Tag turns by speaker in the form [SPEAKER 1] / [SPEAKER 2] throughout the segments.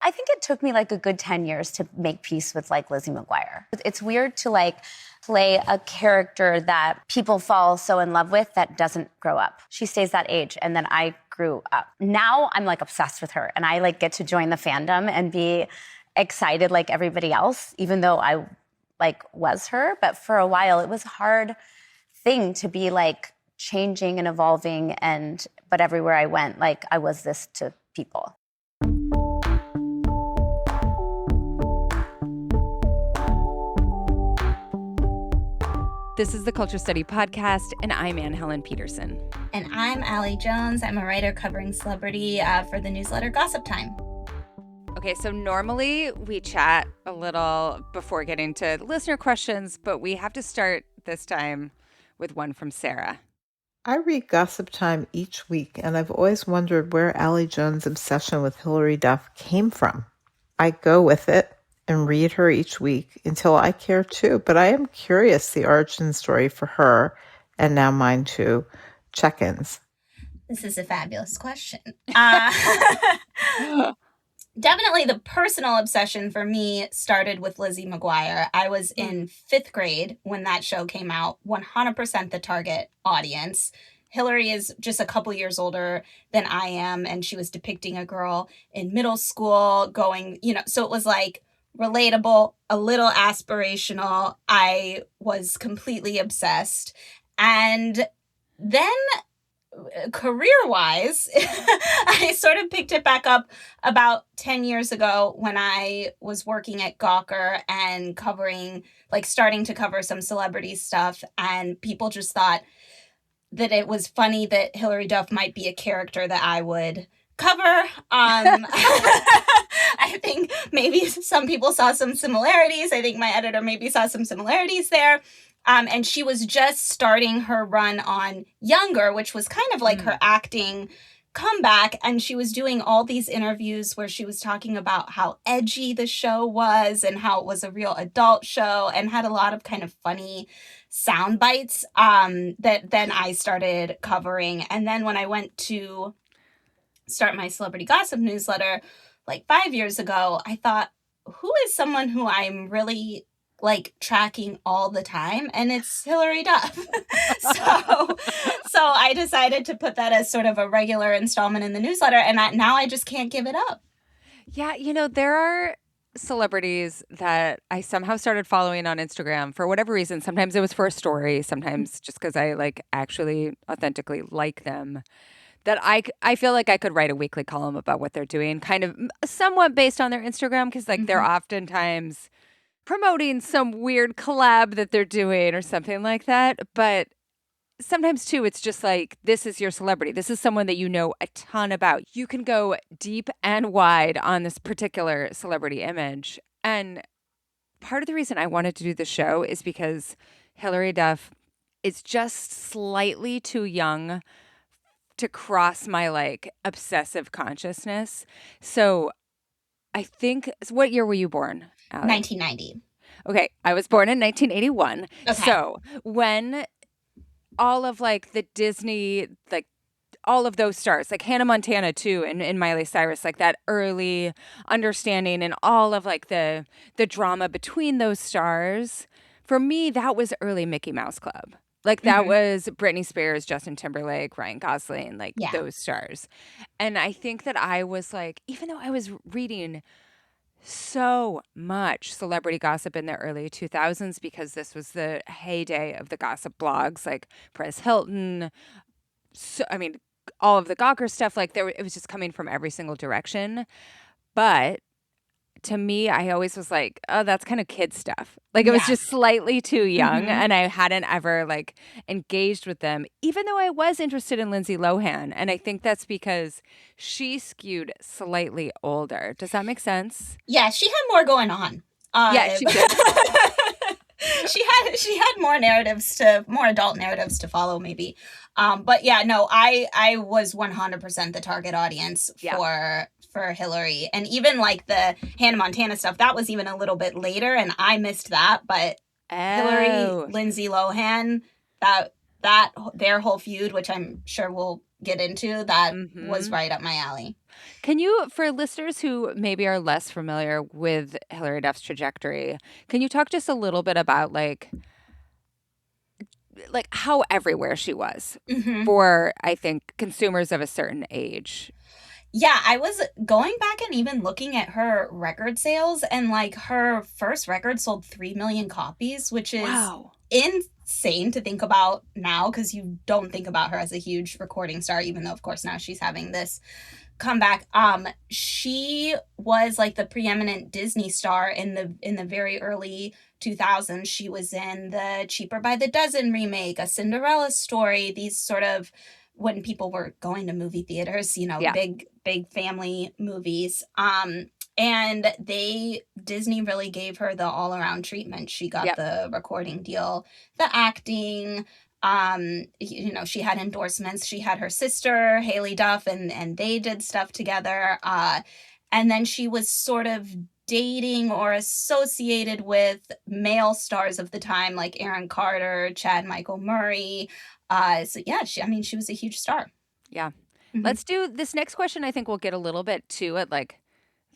[SPEAKER 1] I think it took me like a good 10 years to make peace with like Lizzie McGuire. It's weird to like play a character that people fall so in love with that doesn't grow up. She stays that age, and then I grew up. Now I'm like obsessed with her, and I like get to join the fandom and be excited like everybody else, even though I like was her. But for a while it was a hard thing to be like changing and evolving, but everywhere I went, like I was this to people.
[SPEAKER 2] This is the Culture Study Podcast, and I'm Anne Helen Peterson.
[SPEAKER 3] And I'm Allie Jones. I'm a writer covering celebrity for the newsletter Gossip Time.
[SPEAKER 2] Okay, so normally we chat a little before getting to listener questions, but we have to start this time with one from Sarah.
[SPEAKER 4] I read Gossip Time each week, and I've always wondered where Allie Jones' obsession with Hilary Duff came from. I go with it and read her each week until I care too, but I am curious the origin story for her, and now mine too, check-ins.
[SPEAKER 3] This is a fabulous question. Definitely the personal obsession for me started with Lizzie McGuire. I was in 5th grade when that show came out, 100% the target audience. Hilary is just a couple years older than I am, and she was depicting a girl in middle school going, so it was like relatable, a little aspirational. I was completely obsessed. And then career-wise, I sort of picked it back up about 10 years ago when I was working at Gawker and starting to cover some celebrity stuff. And people just thought that it was funny that Hilary Duff might be a character that I would cover. I think maybe some people saw some similarities. I think my editor maybe saw some similarities there. And she was just starting her run on Younger, which was kind of like her acting comeback. And she was doing all these interviews where she was talking about how edgy the show was and how it was a real adult show, and had a lot of kind of funny sound bites that then I started covering. And then when I went to start my celebrity gossip newsletter like 5 years ago, I thought, who is someone who I'm really like tracking all the time? And it's Hilary Duff. So I decided to put that as sort of a regular installment in the newsletter, and now I just can't give it up.
[SPEAKER 2] Yeah, there are celebrities that I somehow started following on Instagram for whatever reason. Sometimes it was for a story, sometimes just because I like actually authentically like them, that I feel like I could write a weekly column about what they're doing, kind of somewhat based on their Instagram, because like they're oftentimes promoting some weird collab that they're doing or something like that. But sometimes too, it's just like, this is your celebrity. This is someone that you know a ton about. You can go deep and wide on this particular celebrity image. And part of the reason I wanted to do the show is because Hilary Duff is just slightly too young to cross my like obsessive consciousness. So I think, what year were you born, Allie?
[SPEAKER 3] 1990.
[SPEAKER 2] Okay, I was born in 1981. Okay. So when all of like the Disney, like all of those stars, like Hannah Montana too, and Miley Cyrus, like that early understanding and all of like the drama between those stars, for me, that was early Mickey Mouse Club. Like that was Britney Spears, Justin Timberlake, Ryan Gosling, like those stars. And I think that I was like, even though I was reading so much celebrity gossip in the early 2000s, because this was the heyday of the gossip blogs, like Perez Hilton, all of the Gawker stuff, like it was just coming from every single direction. But to me, I always was like, oh, that's kind of kid stuff. Like it was just slightly too young, and I hadn't ever like engaged with them, even though I was interested in Lindsay Lohan. And I think that's because she skewed slightly older. Does that make sense?
[SPEAKER 3] Yeah, she had more going on.
[SPEAKER 2] Yeah, she did.
[SPEAKER 3] she had more adult narratives to follow, maybe. But yeah, no, I was 100% the target audience for Hilary. And even like the Hannah Montana stuff, that was even a little bit later, and I missed that. But Hilary, Lindsay Lohan, that their whole feud, which I'm sure we'll get into, that was right up my alley.
[SPEAKER 2] Can you, for listeners who maybe are less familiar with Hilary Duff's trajectory, can you talk just a little bit about like how everywhere she was
[SPEAKER 3] Hmm.
[SPEAKER 2] for, I think, consumers of a certain age?
[SPEAKER 3] Yeah, I was going back and even looking at her record sales, and like her first record sold 3 million copies, which is
[SPEAKER 2] Wow.
[SPEAKER 3] insane to think about now because you don't think about her as a huge recording star, even though, of course, now she's having this comeback. She was like the preeminent Disney star in the very early 2000s. She was in the Cheaper by the Dozen remake, A Cinderella Story, these sort of when people were going to movie theaters, you know,
[SPEAKER 2] Yeah.
[SPEAKER 3] big family movies. And Disney really gave her the all around treatment. She got
[SPEAKER 2] Yep.
[SPEAKER 3] the recording deal, the acting, you know, she had endorsements. She had her sister Haley Duff, and they did stuff together. And then she was sort of dating or associated with male stars of the time like Aaron Carter, Chad Michael Murray. So yeah, she was a huge star.
[SPEAKER 2] Yeah.
[SPEAKER 3] Mhm.
[SPEAKER 2] Let's do this next question. I think we'll get a little bit to it, like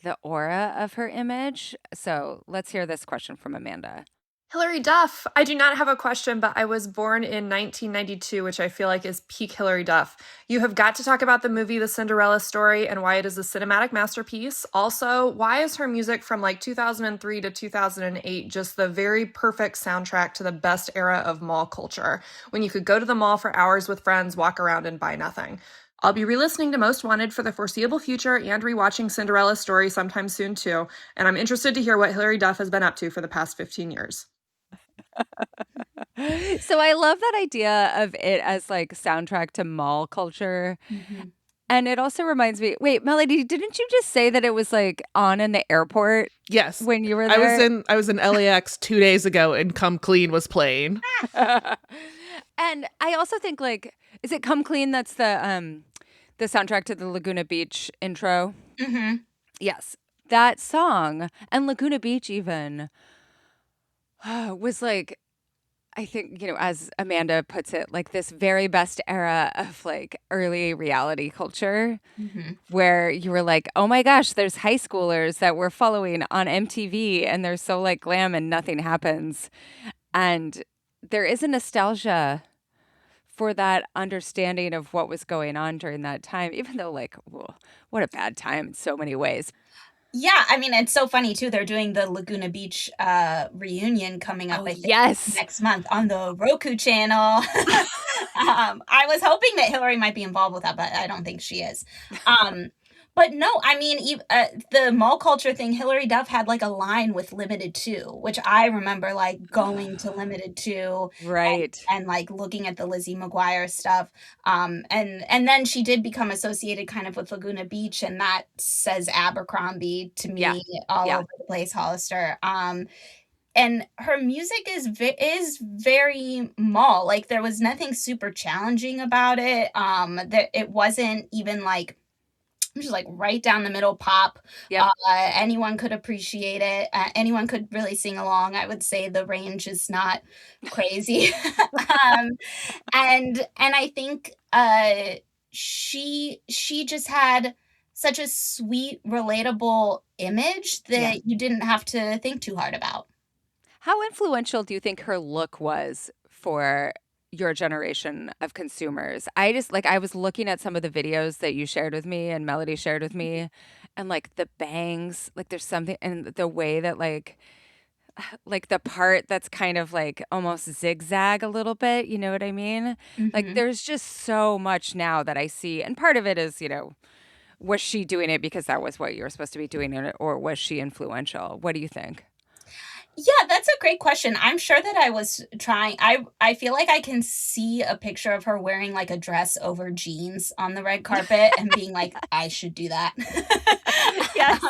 [SPEAKER 2] the aura of her image. So let's hear this question from Amanda.
[SPEAKER 5] Hilary Duff. I do not have a question, but I was born in 1992, which I feel like is peak Hilary Duff. You have got to talk about the movie The Cinderella Story and why it is a cinematic masterpiece. Also, why is her music from like 2003 to 2008 just the very perfect soundtrack to the best era of mall culture, when you could go to the mall for hours with friends, walk around, and buy nothing? I'll be re-listening to Most Wanted for the foreseeable future and rewatching Cinderella Story sometime soon too, and I'm interested to hear what Hilary Duff has been up to for the past 15 years.
[SPEAKER 2] So I love that idea of it as like soundtrack to mall culture.
[SPEAKER 3] Mhm.
[SPEAKER 2] And it also reminds me, wait, Melody, didn't you just say that it was like on in the airport
[SPEAKER 6] Yes.
[SPEAKER 2] when you were there?
[SPEAKER 6] I was in LAX 2 days ago and Come Clean was playing.
[SPEAKER 2] And I also think like, is it Come Clean that's the soundtrack to the Laguna Beach intro?
[SPEAKER 3] Mhm.
[SPEAKER 2] Yes. That song and Laguna Beach even was like, I think, you know, as Amanda puts it, like this very best era of like early reality culture
[SPEAKER 3] Mhm.
[SPEAKER 2] where you were like, oh my gosh, there's high schoolers that we're following on MTV and they're so like glam and nothing happens. And there is a nostalgia for that understanding of what was going on during that time, even though like, whoa, what a bad time in so many ways.
[SPEAKER 3] Yeah, I mean, it's so funny too. They're doing the Laguna Beach reunion coming up,
[SPEAKER 2] Oh,
[SPEAKER 3] I think,
[SPEAKER 2] yes.
[SPEAKER 3] next month on the Roku channel. I was hoping that Hillary might be involved with that, but I don't think she is. But no, I mean, the mall culture thing, Hillary Duff had like a line with Limited 2, which I remember like going to Limited 2
[SPEAKER 2] Right.
[SPEAKER 3] and like looking at the Lizzie McGuire stuff. And then she did become associated kind of with Laguna Beach, and that says Abercrombie to me
[SPEAKER 2] Yeah.
[SPEAKER 3] all
[SPEAKER 2] Yeah.
[SPEAKER 3] over the place, Hollister. And her music is very mall. Like there was nothing super challenging about it. That it wasn't even like just like right down the middle pop.
[SPEAKER 2] Yep.
[SPEAKER 3] Anyone could appreciate it. Anyone could really sing along. I would say the range is not crazy. um, and I think she just had such a sweet, relatable image that
[SPEAKER 2] Yeah.
[SPEAKER 3] you didn't have to think too hard about.
[SPEAKER 2] How influential do you think her look was for your generation of consumers? I just like I was looking at some of the videos that you shared with me and Melody shared with me, and like the bangs, like there's something and the way that like the part that's kind of like almost zigzag a little bit, you know what I mean? Like
[SPEAKER 3] Mhm.
[SPEAKER 2] there's just so much now that I see, and part of it is, you know, was she doing it because that was what you were supposed to be doing, or was she influential? What do you think?
[SPEAKER 3] Yeah, that's a great question. I'm sure that I was trying. I feel like I can see a picture of her wearing like a dress over jeans on the red carpet and being like, I should do that.
[SPEAKER 2] Yes.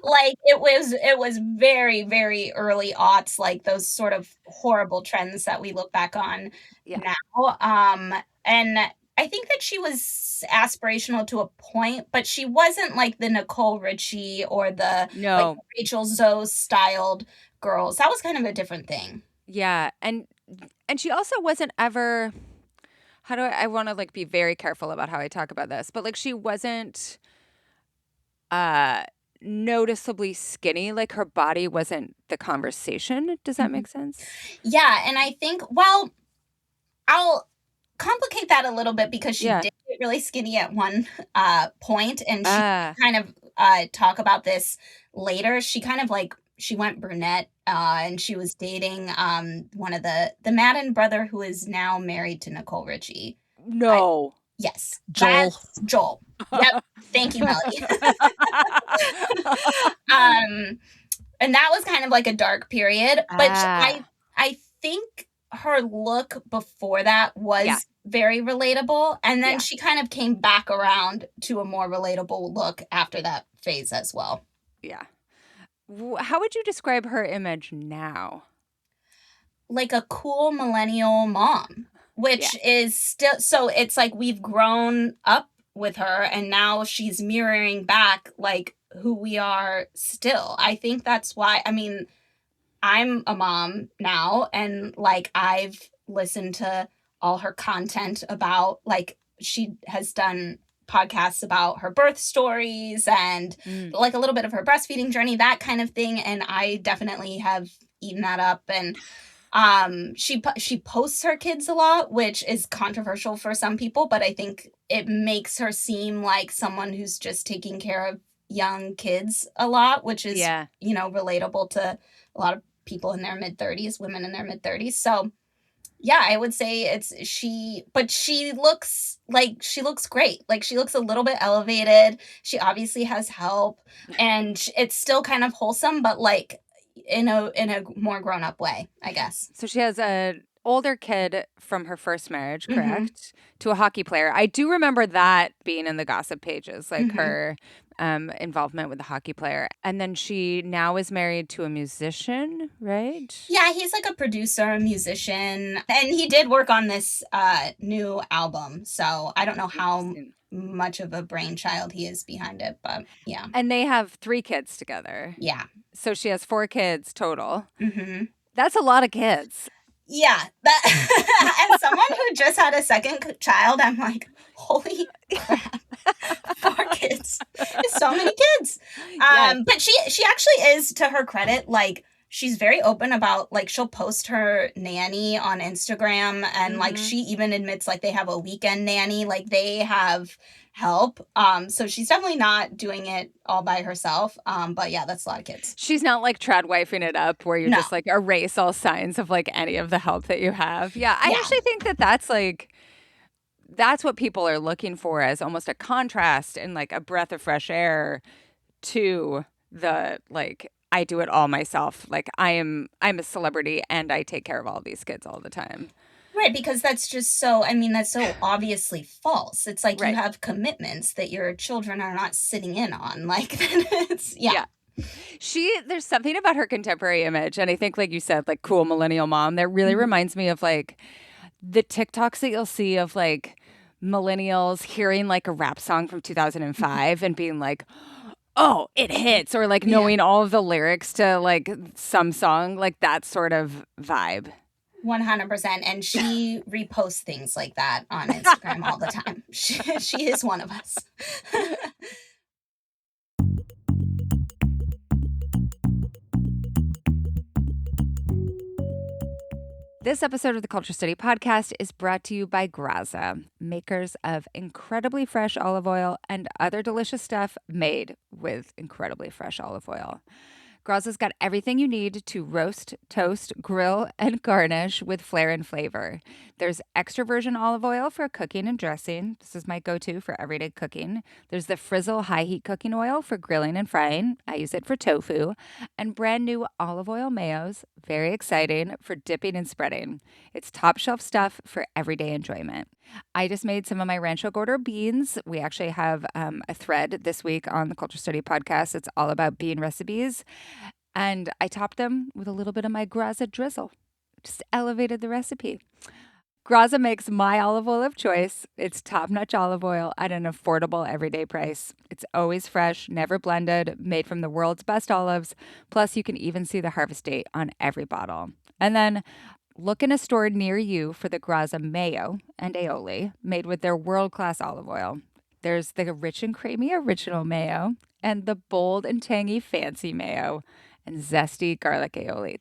[SPEAKER 3] Like it was very very early aughts, like those sort of horrible trends that we look back on
[SPEAKER 2] Yeah.
[SPEAKER 3] now. And I think that she was aspirational to a point, but she wasn't like the Nicole Richie or the like
[SPEAKER 2] No.
[SPEAKER 3] Rachel Zoe styled girls. That was kind of a different thing.
[SPEAKER 2] Yeah, and she also wasn't ever how do I want to like be very careful about how I talk about this, but like she wasn't noticeably skinny. Like her body wasn't the conversation. Does that make sense?
[SPEAKER 3] Yeah, and I think, well, I'll complicate that a little bit because she
[SPEAKER 2] Yeah.
[SPEAKER 3] did get really skinny at one point, and she
[SPEAKER 2] Ah.
[SPEAKER 3] kind of talk about this later. She kind of like she went brunette, and she was dating one of the Madden brother who is now married to Nicole Richie.
[SPEAKER 2] No.
[SPEAKER 3] Yes,
[SPEAKER 6] Joel.
[SPEAKER 3] that's Joel. Yep. Thank you, Melody. And that was kind of like a dark period, but I think her look before that was very relatable, and then she kind of came back around to a more relatable look after that phase as well.
[SPEAKER 2] Yeah. How would you describe her image now?
[SPEAKER 3] Like a cool millennial mom, which is still, so it's like we've grown up with her and now she's mirroring back like who we are still. I think that's why, I mean, I'm a mom now, and like I've listened to all her content about, like, she has done podcasts about her birth stories and like a little bit of her breastfeeding journey, that kind of thing, and I definitely have eaten that up. And she posts her kids a lot, which is controversial for some people, but I think it makes her seem like someone who's just taking care of young kids a lot, which is you know, relatable to a lot of people in their mid-30s, women in their mid-30s. So yeah, I would say it's but she looks great. Like she looks a little bit elevated. She obviously has help, and it's still kind of wholesome, but like in a more grown-up way, I guess.
[SPEAKER 2] So she has an older kid from her first marriage, correct? To a hockey player. I do remember that being in the gossip pages, like her involvement with the hockey player. And then she now is married to a musician, right?
[SPEAKER 3] Yeah, he's like a producer, a musician, and he did work on this new album. So I don't know how much of a brainchild he is behind it, but yeah.
[SPEAKER 2] And they have 3 kids together.
[SPEAKER 3] Yeah.
[SPEAKER 2] So she has 4 kids total.
[SPEAKER 3] Mm-hmm.
[SPEAKER 2] That's a lot of kids.
[SPEAKER 3] Yeah, that as someone who just had a second child, I'm like, holy crap, 4 kids, so many kids. But she actually is, to her credit, like she's very open about, like, she'll post her nanny on Instagram, and like she even admits like they have a weekend nanny, like they have help. So she's definitely not doing it all by herself. But yeah, that's a lot of kids.
[SPEAKER 2] She's not like trad wifing it up where you just like erase all signs of like any of the help that you have. Yeah, I actually think that that's what people are looking for, as almost a contrast and like a breath of fresh air to the like I do it all myself. Like I'm a celebrity and I take care of all these kids all the time.
[SPEAKER 3] Right, because that's just so, I mean, that's so obviously false. It's like you have commitments that your children are not sitting in on. Like, it's,
[SPEAKER 2] there's something about her contemporary image. And I think, like you said, like cool millennial mom, that really reminds me of like the TikToks that you'll see of like millennials hearing like a rap song from 2005 and being like, oh, it hits, or like knowing all of the lyrics to like some song, like that sort of vibe.
[SPEAKER 3] 100%. And she reposts things like that on Instagram all the time. She is one of us.
[SPEAKER 2] This episode of the Culture Study Podcast is brought to you by Graza, makers of incredibly fresh olive oil and other delicious stuff made with incredibly fresh olive oil. Graza's got everything you need to roast, toast, grill, and garnish with flair and flavor. There's extra virgin olive oil for cooking and dressing. This is my go-to for everyday cooking. There's the Frizzle high heat cooking oil for grilling and frying. I use it for tofu. And brand new olive oil mayos, very exciting, for dipping and spreading. It's top shelf stuff for everyday enjoyment. I just made some of my Rancho Gordo beans. We actually have a thread this week on the Culture Study Podcast. It's all about bean recipes. And I topped them with a little bit of my Graza drizzle. Just elevated the recipe. Graza makes my olive oil of choice. It's top-notch olive oil at an affordable everyday price. It's always fresh, never blended, made from the world's best olives. Plus, you can even see the harvest date on every bottle. And then Look in a store near you for the Graza mayo and aioli made with their world-class olive oil. There's the rich and creamy original mayo and the bold and tangy fancy mayo and zesty garlic aioli.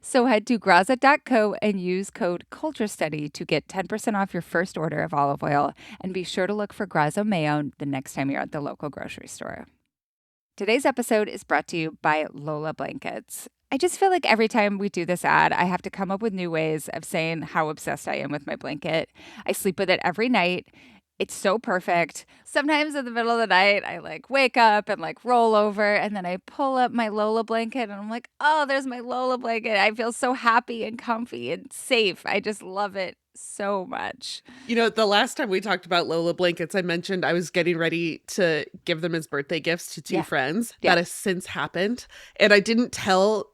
[SPEAKER 2] So head to graza.co and use code CULTURESTUDY to get 10% off your first order of olive oil, and be sure to look for Graza mayo the next time you're at the local grocery store. Today's episode is brought to you by Lola Blankets. I just feel like every time we do this ad, I have to come up with new ways of saying how obsessed I am with my blanket. I sleep with it every night. It's so perfect. Sometimes in the middle of the night, I wake up and roll over, and then I pull up my Lola blanket and I'm like, oh, there's my Lola blanket. I feel so happy and comfy and safe. I just love it so much.
[SPEAKER 6] You know, the last time we talked about Lola blankets, I mentioned I was getting ready to give them as birthday gifts to two friends. That has since happened. And I didn't tell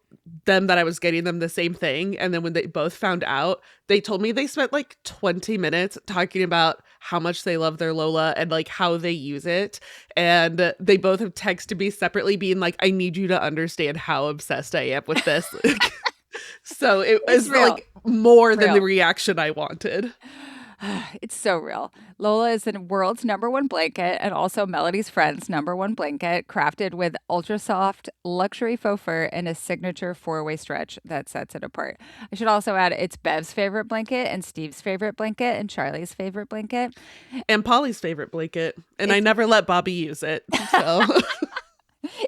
[SPEAKER 6] them that I was getting them the same thing. And then when they both found out, they told me they spent 20 minutes talking about how much they love their Lola and how they use it. And they both have texted me separately being like, I need you to understand how obsessed I am with this. So it was more than the reaction I wanted.
[SPEAKER 2] It's so real. Lola is the world's #1 blanket and also Melody's Friend's #1 blanket, crafted with ultra soft luxury faux fur and a signature 4-way stretch that sets it apart. I should also add it's Bev's favorite blanket and Steve's favorite blanket and Charlie's favorite blanket.
[SPEAKER 6] And Polly's favorite blanket. And I never let Bobby use it. So...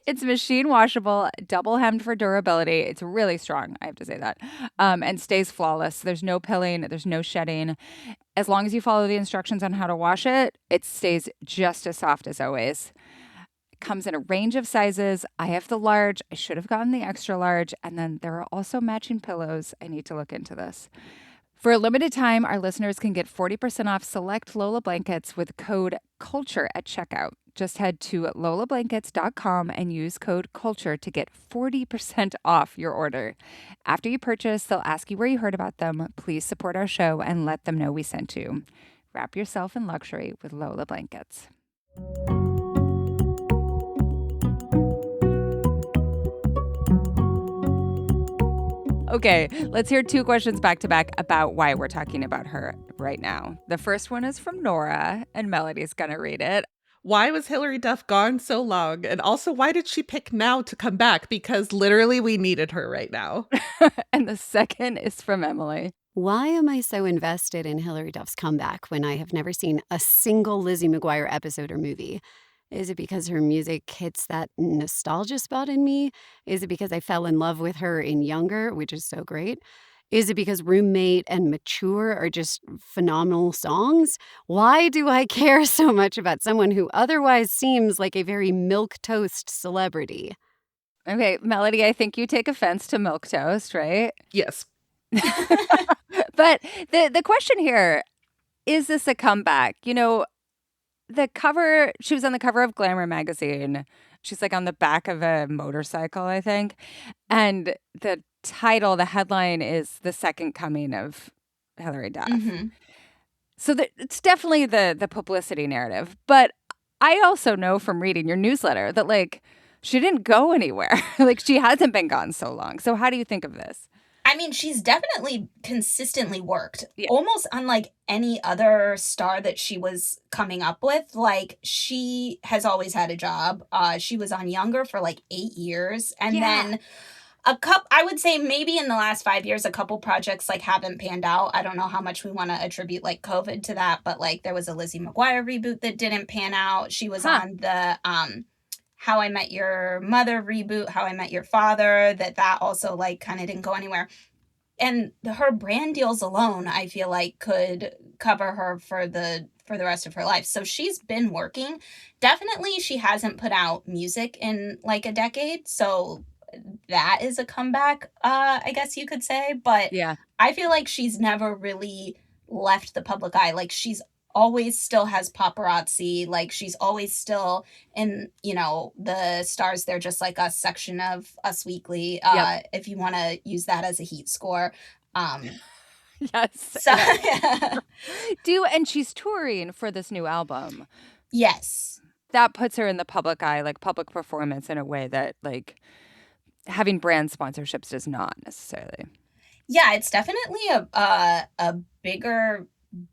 [SPEAKER 2] It's machine washable, double hemmed for durability. It's really strong, I have to say that, and stays flawless. There's no pilling. There's no shedding. As long as you follow the instructions on how to wash it, it stays just as soft as always. It comes in a range of sizes. I have the large. I should have gotten the extra large. And then there are also matching pillows. I need to look into this. For a limited time, our listeners can get 40% off select Lola blankets with code CULTURE at checkout. Just head to lolablankets.com and use code CULTURE to get 40% off your order. After you purchase, they'll ask you where you heard about them. Please support our show and let them know we sent you. Wrap yourself in luxury with Lola Blankets. Okay, let's hear 2 questions back to back about why we're talking about her right now. The first one is from Nora, and Melody's going to read it.
[SPEAKER 6] Why was Hilary Duff gone so long? And also, why did she pick now to come back? Because literally we needed her right now.
[SPEAKER 2] And the second is from Emily.
[SPEAKER 7] Why am I so invested in Hilary Duff's comeback when I have never seen a single Lizzie McGuire episode or movie? Is it because her music hits that nostalgia spot in me? Is it because I fell in love with her in Younger, which is so great? Is it because Roommate and Mature are just phenomenal songs? Why do I care so much about someone who otherwise seems like a very milquetoast celebrity?
[SPEAKER 2] Okay, Melody, I think you take offense to milquetoast, right?
[SPEAKER 6] Yes.
[SPEAKER 2] But the question here, is this a comeback? You know, the cover, she was on the cover of Glamour magazine. She's on the back of a motorcycle, I think. And the title, the headline is The Second Coming of Hilary Duff. Mm-hmm. So it's definitely the publicity narrative. But I also know from reading your newsletter that she didn't go anywhere. She hasn't been gone so long. So how do you think of this?
[SPEAKER 3] I mean, she's definitely consistently worked, almost unlike any other star that she was coming up with. She has always had a job. She was on Younger for 8 years. And then I would say maybe in the last 5 years, a couple projects haven't panned out. I don't know how much we want to attribute COVID to that, but there was a Lizzie McGuire reboot that didn't pan out. She was on the How I Met Your Mother reboot, How I Met Your Father, that also kind of didn't go anywhere. And her brand deals alone, I feel could cover her for the rest of her life. So she's been working. Definitely she hasn't put out music in a decade. So that is a comeback, I guess you could say. But I feel she's never really left the public eye. She's always still has paparazzi. She's always still in, the Stars They're Just Like Us section of Us Weekly, if you want to use that as a heat score.
[SPEAKER 2] Yes.
[SPEAKER 3] So,
[SPEAKER 2] and she's touring for this new album.
[SPEAKER 3] Yes.
[SPEAKER 2] That puts her in the public eye, public performance in a way that having brand sponsorships does not necessarily.
[SPEAKER 3] Yeah, it's definitely a bigger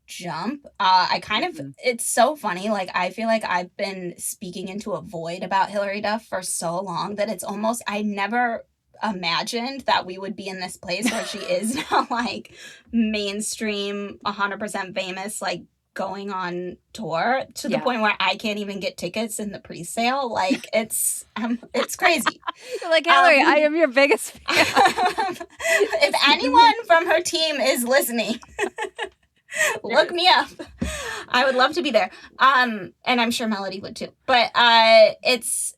[SPEAKER 3] jump. I kind of it's so funny. Like I feel like I've been speaking into a void about Hilary Duff for so long that it's almost I never imagined that we would be in this place where she is now like mainstream 100% famous, like going on tour to the point where I can't even get tickets in the pre-sale. Like it's crazy.
[SPEAKER 2] You're like, Hilary, I am your biggest fan.
[SPEAKER 3] If anyone from her team is listening, look me up. I would love to be there. And I'm sure Melody would too. But it's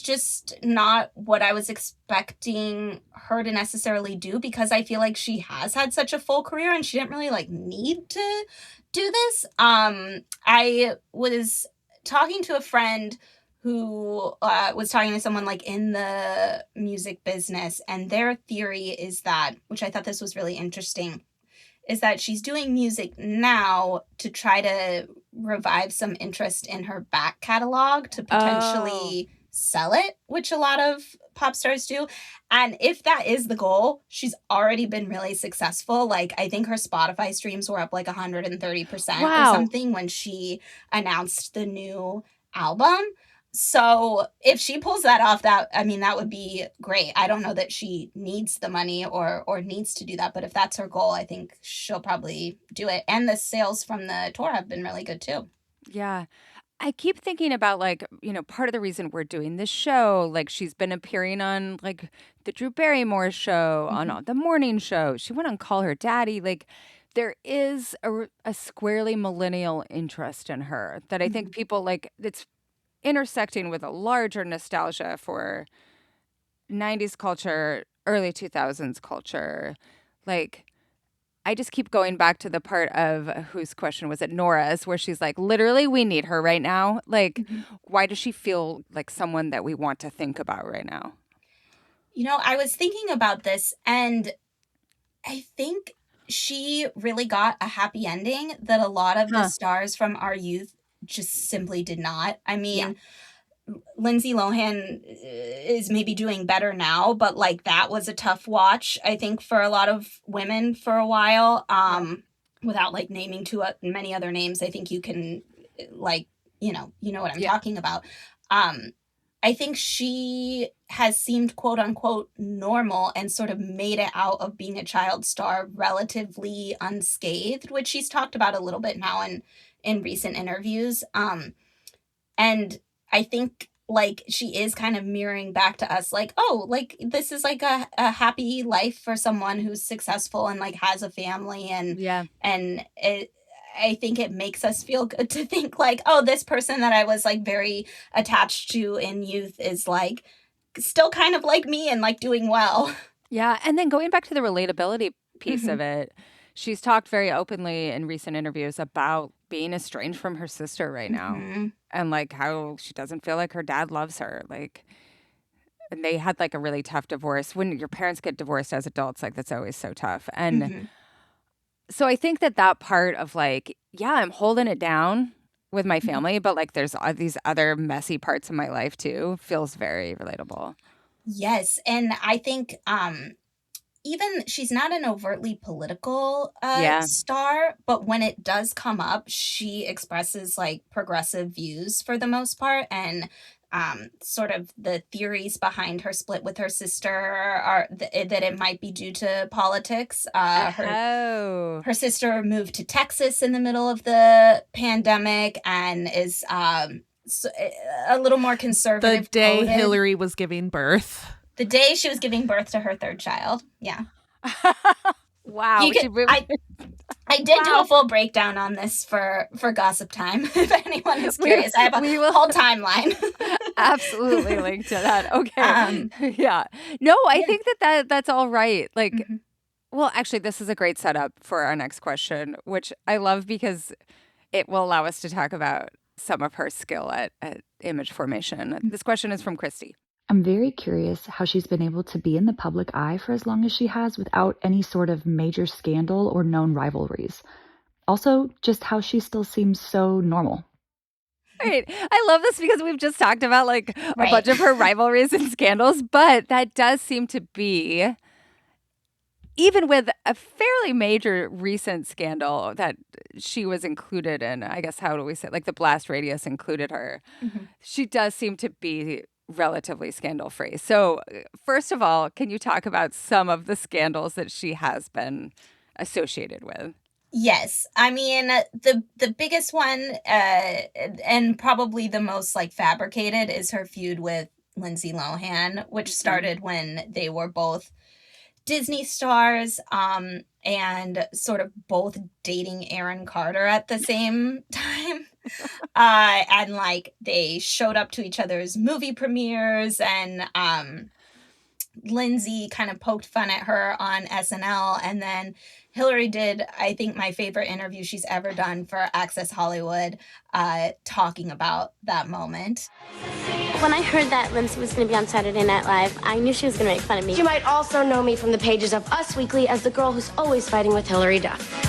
[SPEAKER 3] just not what I was expecting her to necessarily do, because I feel like she has had such a full career and she didn't really like need to do this. I was talking to a friend who was talking to someone like in the music business, and their theory is that, which I thought this was really interesting, is that she's doing music now to try to revive some interest in her back catalog to potentially sell it, which a lot of pop stars do. And if that is the goal, she's already been really successful. Like I think her Spotify streams were up like 130% or something when she announced the new album. So if she pulls that off, that would be great. I don't know that she needs the money or needs to do that, but if that's her goal, I think she'll probably do it. And the sales from the tour have been really good too.
[SPEAKER 2] Yeah. I keep thinking about like, part of the reason we're doing this show, like she's been appearing on like the Drew Barrymore show, on the morning show. She went on Call Her Daddy. Like there is a squarely millennial interest in her that I think people like, it's intersecting with a larger nostalgia for 90s culture, early 2000s culture. Like, I just keep going back to the part of whose question was it? Nora's, where she's like, literally, we need her right now. Like, why does she feel like someone that we want to think about right now?
[SPEAKER 3] I was thinking about this, and I think she really got a happy ending that a lot of the stars from our youth just simply did not. I mean, Lindsay Lohan is maybe doing better now, but like that was a tough watch, I think, for a lot of women for a while. Without like naming too many other names, I think you can like, you know what I'm talking about. I think she has seemed quote unquote normal and sort of made it out of being a child star relatively unscathed, which she's talked about a little bit now in recent interviews. And I think like she is kind of mirroring back to us like, oh, like this is like a happy life for someone who's successful and like has a family, and I think it makes us feel good to think like, oh, this person that I was like very attached to in youth is like still kind of like me and like doing well.
[SPEAKER 2] Yeah. And then going back to the relatability piece of it, she's talked very openly in recent interviews about being estranged from her sister right now and like how she doesn't feel like her dad loves her. Like, and they had like a really tough divorce. When your parents get divorced as adults, like that's always so tough. And so I think that part of like, yeah, I'm holding it down with my family, but like there's these other messy parts of my life too, feels very relatable.
[SPEAKER 3] Yes. And I think even she's not an overtly political star, but when it does come up, she expresses like progressive views for the most part. And sort of the theories behind her split with her sister are that it might be due to politics. Her sister moved to Texas in the middle of the pandemic and is a little more conservative.
[SPEAKER 6] The day Hilary was giving birth.
[SPEAKER 3] The day she was giving birth to her third child. Yeah.
[SPEAKER 2] Wow.
[SPEAKER 3] I did do a full breakdown on this for Gossip Time, if anyone is curious. I have a whole timeline.
[SPEAKER 2] Absolutely link to that. Okay. Yeah. No, I think that's all right. Like, well, actually, this is a great setup for our next question, which I love because it will allow us to talk about some of her skill at image formation. This question is from Christy.
[SPEAKER 8] I'm very curious how she's been able to be in the public eye for as long as she has without any sort of major scandal or known rivalries. Also, just how she still seems so normal.
[SPEAKER 2] Right. I love this because we've just talked about like a bunch of her rivalries and scandals, but that does seem to be even with a fairly major recent scandal that she was included in, I guess, how do we say, like the blast radius included her, she does seem to be relatively scandal-free. So first of all, can you talk about some of the scandals that she has been associated with?
[SPEAKER 3] Yes. I mean, the biggest one, and probably the most like fabricated, is her feud with Lindsay Lohan, which started when they were both Disney stars, and sort of both dating Aaron Carter at the same time. And like they showed up to each other's movie premieres, and Lindsay kind of poked fun at her on SNL, and then Hilary did, I think, my favorite interview she's ever done for Access Hollywood, talking about that moment.
[SPEAKER 9] When I heard that Lindsay was going to be on Saturday Night Live, I knew she was going to make fun of me. You might also know me from the pages of Us Weekly as the girl who's always fighting with Hilary Duff.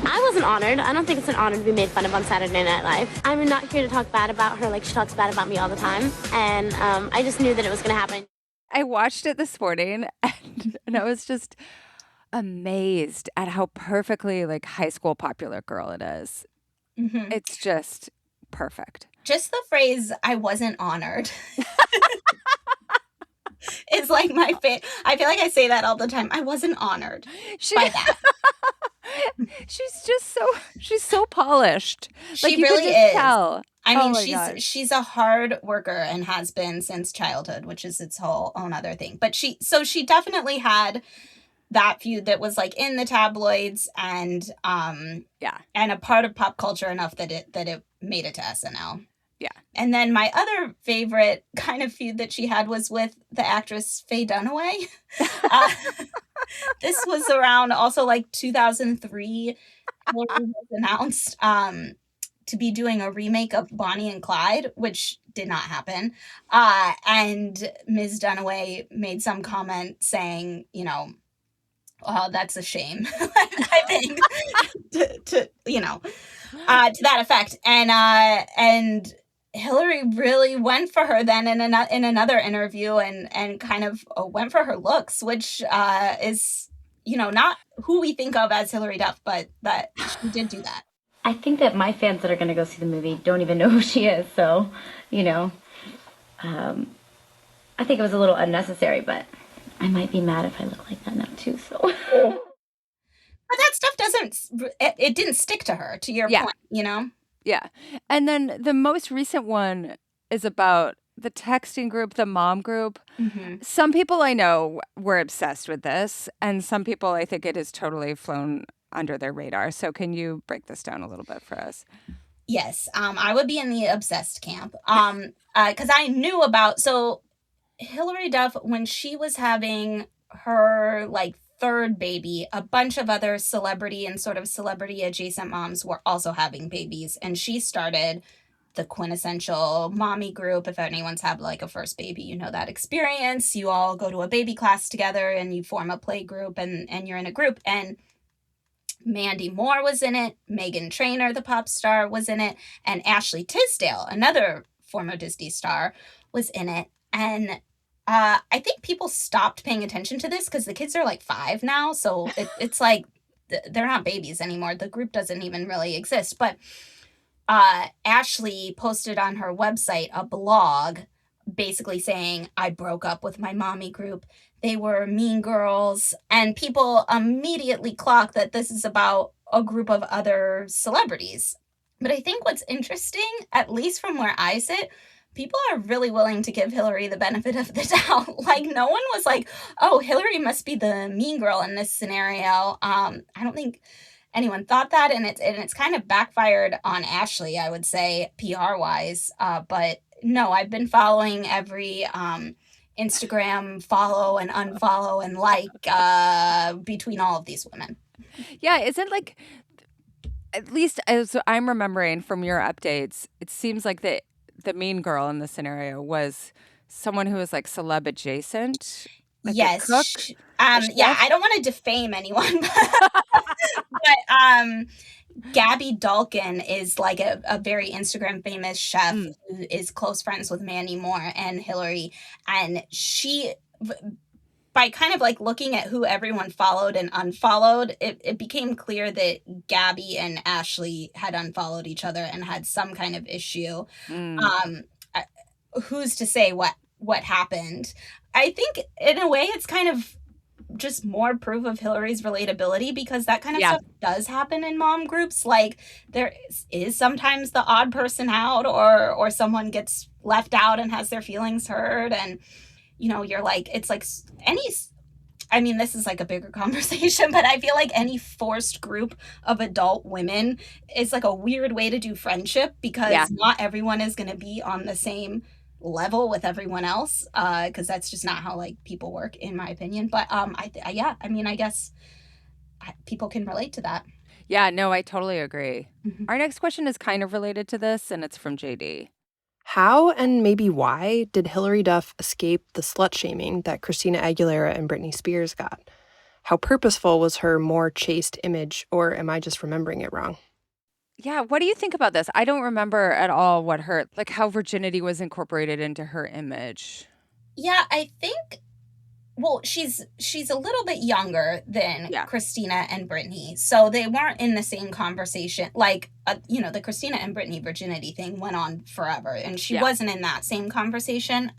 [SPEAKER 9] I wasn't honored. I don't think it's an honor to be made fun of on Saturday Night Live. I'm not here to talk bad about her like she talks bad about me all the time, and I just knew that it was going to happen.
[SPEAKER 2] I watched it this morning, and I was just amazed at how perfectly like high school popular girl it is. It's just perfect.
[SPEAKER 3] Just the phrase, "I wasn't honored," is like my favorite. I feel like I say that all the time. I wasn't honored by that.
[SPEAKER 2] She's so polished. Like,
[SPEAKER 3] She
[SPEAKER 2] you
[SPEAKER 3] really
[SPEAKER 2] could just
[SPEAKER 3] is.
[SPEAKER 2] tell.
[SPEAKER 3] I mean,
[SPEAKER 2] my
[SPEAKER 3] she's a hard worker and has been since childhood, which is its whole own other thing. But she definitely had that feud that was like in the tabloids and and a part of pop culture enough that it made it to SNL.
[SPEAKER 2] Yeah.
[SPEAKER 3] And then my other favorite kind of feud that she had was with the actress Faye Dunaway. This was around also like 2003. Hilary was announced to be doing a remake of Bonnie and Clyde, which did not happen. And Ms. Dunaway made some comment saying, you know, oh, that's a shame. I think to that effect. And Hilary really went for her then in another interview and kind of went for her looks, which is, you know, not who we think of as Hilary Duff, but that she did do that.
[SPEAKER 9] I think that my fans that are going to go see the movie don't even know who she is, so, you know, I think it was a little unnecessary, but I might be mad if I look like that now too, so.
[SPEAKER 3] But that stuff it didn't stick to her, to your point, you know?
[SPEAKER 2] Yeah. And then the most recent one is about the texting group, the mom group. Some people I know were obsessed with this, and some people I think it has totally flown under their radar. So can you break this down a little bit for us?
[SPEAKER 3] Yes. I would be in the obsessed camp. Because I knew about, so Hilary Duff, when she was having her like third baby, a bunch of other celebrity and sort of celebrity adjacent moms were also having babies. And she started the quintessential mommy group. If anyone's had like a first baby, you know that experience. You all go to a baby class together and you form a play group and you're in a group. And Mandy Moore was in it. Meghan Trainor, the pop star, was in it. And Ashley Tisdale, another former Disney star, was in it. And I think people stopped paying attention to this because the kids are like 5 now. So it's like they're not babies anymore. The group doesn't even really exist. But Ashley posted on her website a blog basically saying, I broke up with my mommy group. They were mean girls. And people immediately clocked that this is about a group of other celebrities. But I think what's interesting, at least from where I sit, people are really willing to give Hilary the benefit of the doubt. Like, no one was like, oh, Hilary must be the mean girl in this scenario. I don't think anyone thought that. And it's kind of backfired on Ashley, I would say, PR-wise. But no, I've been following every Instagram follow and unfollow and like between all of these women.
[SPEAKER 2] Yeah, isn't like, at least as I'm remembering from your updates, it seems like the mean girl in this scenario was someone who was like celeb adjacent. Like
[SPEAKER 3] yes.
[SPEAKER 2] A cook,
[SPEAKER 3] yeah, I don't want to defame anyone, but Gabby Dalkin is like a very Instagram famous chef who is close friends with Mandy Moore and Hilary. And she, by kind of like looking at who everyone followed and unfollowed, it became clear that Gabby and Ashley had unfollowed each other and had some kind of issue. I- who's to say what happened? I think in a way it's kind of just more proof of Hilary's relatability, because that kind of stuff does happen in mom groups. Like there is sometimes the odd person out, or someone gets left out and has their feelings hurt, and you're like, it's like this is like a bigger conversation, but I feel like any forced group of adult women is like a weird way to do friendship, because not everyone is going to be on the same level with everyone else, because that's just not how like people work, in my opinion. But I guess people can relate to that.
[SPEAKER 2] Yeah, no, I totally agree. Our next question is kind of related to this, and it's from JD.
[SPEAKER 10] How and maybe why did Hilary Duff escape the slut-shaming that Christina Aguilera and Britney Spears got? How purposeful was her more chaste image, or am I just remembering it wrong?
[SPEAKER 2] Yeah, what do you think about this? I don't remember at all how virginity was incorporated into her image.
[SPEAKER 3] Yeah, I think, well, she's a little bit younger than Christina and Britney, so they weren't in the same conversation. Like, the Christina and Britney virginity thing went on forever, and she wasn't in that same conversation.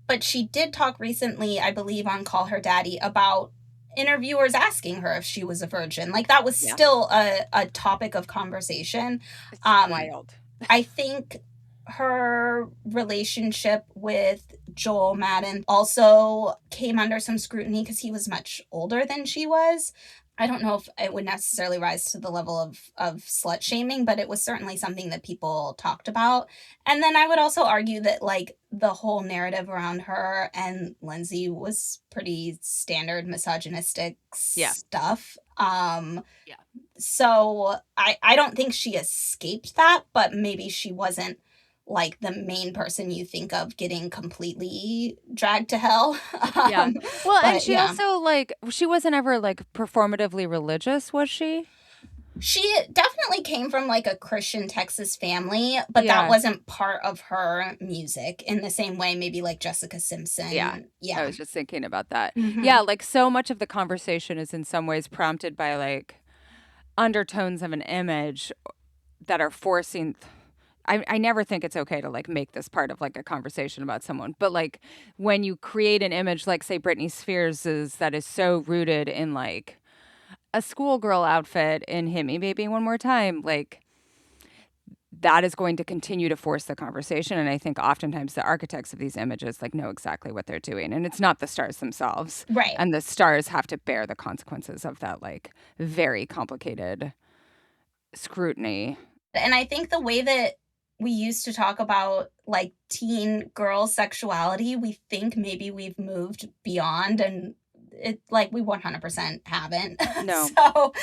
[SPEAKER 3] But she did talk recently, I believe, on Call Her Daddy about interviewers asking her if she was a virgin. Like, that was still a topic of conversation.
[SPEAKER 2] It's wild.
[SPEAKER 3] I think her relationship with Joel Madden also came under some scrutiny because he was much older than she was. I don't know if it would necessarily rise to the level of slut shaming, but it was certainly something that people talked about. And then I would also argue that like the whole narrative around her and Lindsay was pretty standard misogynistic stuff. So I don't think she escaped that, but maybe she wasn't like the main person you think of getting completely dragged to hell.
[SPEAKER 2] Well, and she also she wasn't ever like performatively religious, was she?
[SPEAKER 3] She definitely came from like a Christian Texas family, but that wasn't part of her music in the same way maybe like Jessica Simpson.
[SPEAKER 2] Yeah. I was just thinking about that. Yeah, like so much of the conversation is in some ways prompted by like undertones of an image that are forcing. I never think it's okay to like make this part of like a conversation about someone, but like when you create an image like say Britney Spears's that is so rooted in like a schoolgirl outfit in Hit Me Baby One More Time, like that is going to continue to force the conversation. And I think oftentimes the architects of these images like know exactly what they're doing, and it's not the stars themselves,
[SPEAKER 3] right?
[SPEAKER 2] And the stars have to bear the consequences of that like very complicated scrutiny.
[SPEAKER 3] And I think the way that we used to talk about like teen girl sexuality, we think maybe we've moved beyond, and it like we 100% haven't.
[SPEAKER 2] No.
[SPEAKER 3] So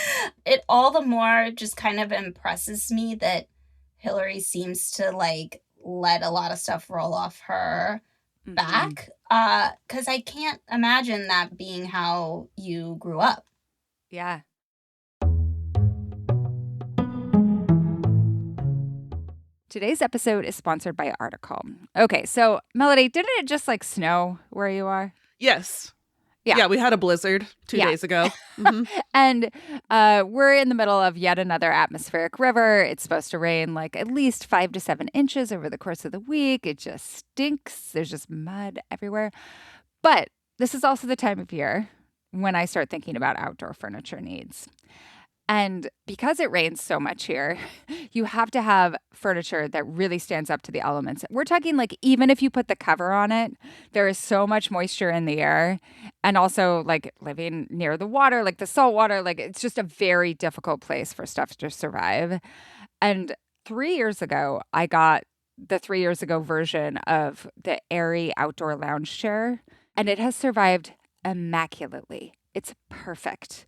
[SPEAKER 3] it all the more just kind of impresses me that Hilary seems to like let a lot of stuff roll off her back, because I can't imagine that being how you grew up.
[SPEAKER 2] Yeah. Today's episode is sponsored by Article. Okay, so Melody, didn't it just like snow where you are?
[SPEAKER 6] Yes.
[SPEAKER 2] Yeah.
[SPEAKER 6] Yeah, we had a blizzard 2 days ago.
[SPEAKER 2] And we're in the middle of yet another atmospheric river. It's supposed to rain like at least 5 to 7 inches over the course of the week. It just stinks. There's just mud everywhere. But this is also the time of year when I start thinking about outdoor furniture needs. And because it rains so much here, you have to have furniture that really stands up to the elements. We're talking like even if you put the cover on it, there is so much moisture in the air. And also like living near the water, like the salt water, like it's just a very difficult place for stuff to survive. And 3 years ago, I got the 3 years ago version of the airy outdoor lounge chair, and it has survived immaculately. It's perfect.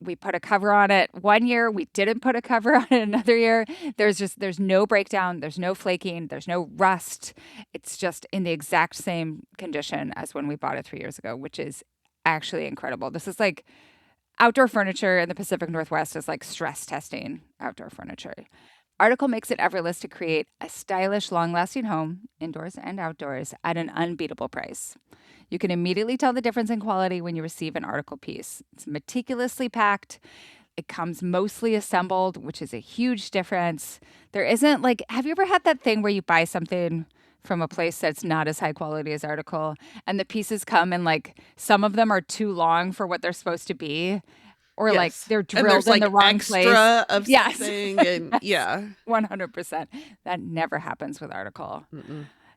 [SPEAKER 2] We put a cover on it 1 year. We didn't put a cover on it another year. There's no breakdown. There's no flaking. There's no rust. It's just in the exact same condition as when we bought it 3 years ago, which is actually incredible. This is like outdoor furniture in the Pacific Northwest is like stress testing outdoor furniture. Article makes it effortless to create a stylish, long-lasting home, indoors and outdoors, at an unbeatable price. You can immediately tell the difference in quality when you receive an Article piece. It's meticulously packed. It comes mostly assembled, which is a huge difference. There isn't like, have you ever had that thing where you buy something from a place that's not as high quality as Article, and the pieces come and like some of them are too long for what they're supposed to be? Or like
[SPEAKER 6] Yes.
[SPEAKER 2] they're
[SPEAKER 6] And
[SPEAKER 2] drilled
[SPEAKER 6] there's
[SPEAKER 2] in
[SPEAKER 6] like
[SPEAKER 2] the wrong
[SPEAKER 6] extra
[SPEAKER 2] place.
[SPEAKER 6] of
[SPEAKER 2] Yes.
[SPEAKER 6] something. And
[SPEAKER 2] Yes. 100%. That never happens with Article.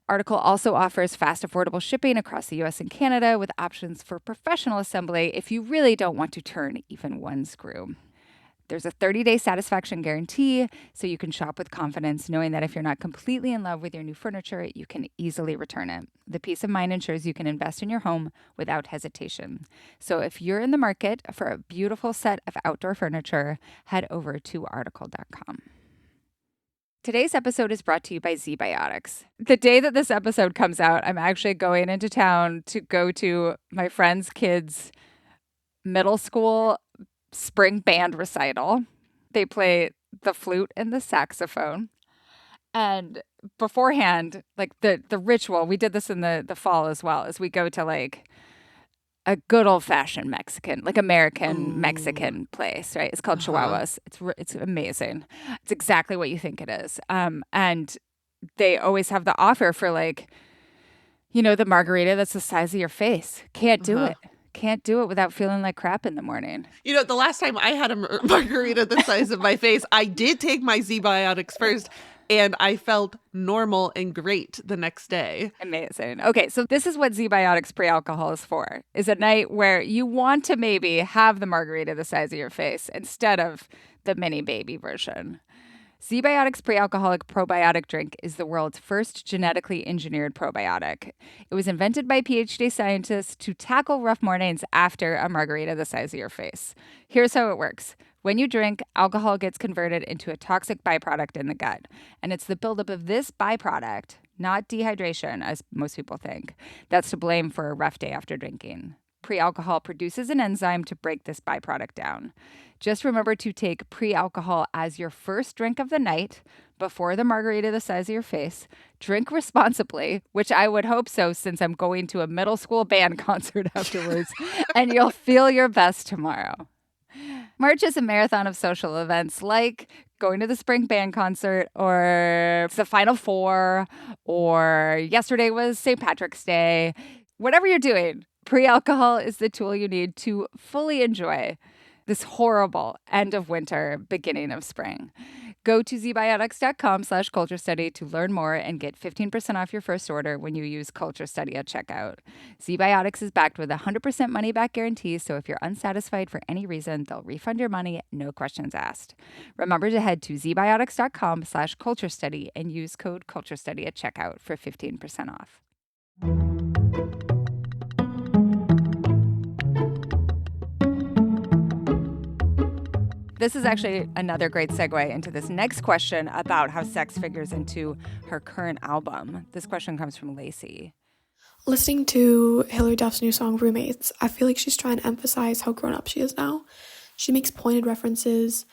[SPEAKER 2] Article also offers fast, affordable shipping across the US and Canada with options for professional assembly if you really don't want to turn even one screw. There's a 30-day satisfaction guarantee, so you can shop with confidence, knowing that if you're not completely in love with your new furniture, you can easily return it. The peace of mind ensures you can invest in your home without hesitation. So if you're in the market for a beautiful set of outdoor furniture, head over to article.com. Today's episode is brought to you by ZBiotics. The day that this episode comes out, I'm actually going into town to go to my friend's kids' middle school spring band recital. They play the flute and the saxophone. And beforehand, like the ritual, we did this in the fall as well, is we go to like a good old-fashioned Mexican, like American Mexican place, right? It's called Chihuahuas. It's amazing. It's exactly what you think it is. And they always have the offer for like, you know, the margarita that's the size of your face. Can't do it. Can't do it without feeling like crap in the morning.
[SPEAKER 6] You know, the last time I had a margarita the size of my face, I did take my ZBiotics first, and I felt normal and great the next day.
[SPEAKER 2] Amazing. Okay, so this is what ZBiotics pre-alcohol is for, is a night where you want to maybe have the margarita the size of your face instead of the mini baby version. ZBiotics pre-alcoholic probiotic drink is the world's first genetically engineered probiotic. It was invented by PhD scientists to tackle rough mornings after a margarita the size of your face. Here's how it works. When you drink, alcohol gets converted into a toxic byproduct in the gut. And it's the buildup of this byproduct, not dehydration, as most people think, that's to blame for a rough day after drinking. Pre-alcohol produces an enzyme to break this byproduct down. Just remember to take pre-alcohol as your first drink of the night before the margarita the size of your face. Drink responsibly, which I would hope so since I'm going to a middle school band concert afterwards, and you'll feel your best tomorrow. March is a marathon of social events like going to the spring band concert or the Final Four, or yesterday was St. Patrick's Day. Whatever you're doing, pre-alcohol is the tool you need to fully enjoy this horrible end of winter, beginning of spring. Go to zbiotics.com/culture study to learn more and get 15% off your first order when you use culture study at checkout. ZBiotics is backed with a 100% money back guarantee, so if you're unsatisfied for any reason, they'll refund your money, no questions asked. Remember to head to zbiotics.com/culture study and use code culture study at checkout for 15% off. This is actually another great segue into this next question about how sex figures into her current album. This question comes from Lacey.
[SPEAKER 11] Listening to Hilary Duff's new song, Roommates, I feel like she's trying to emphasize how grown up she is now. She makes pointed references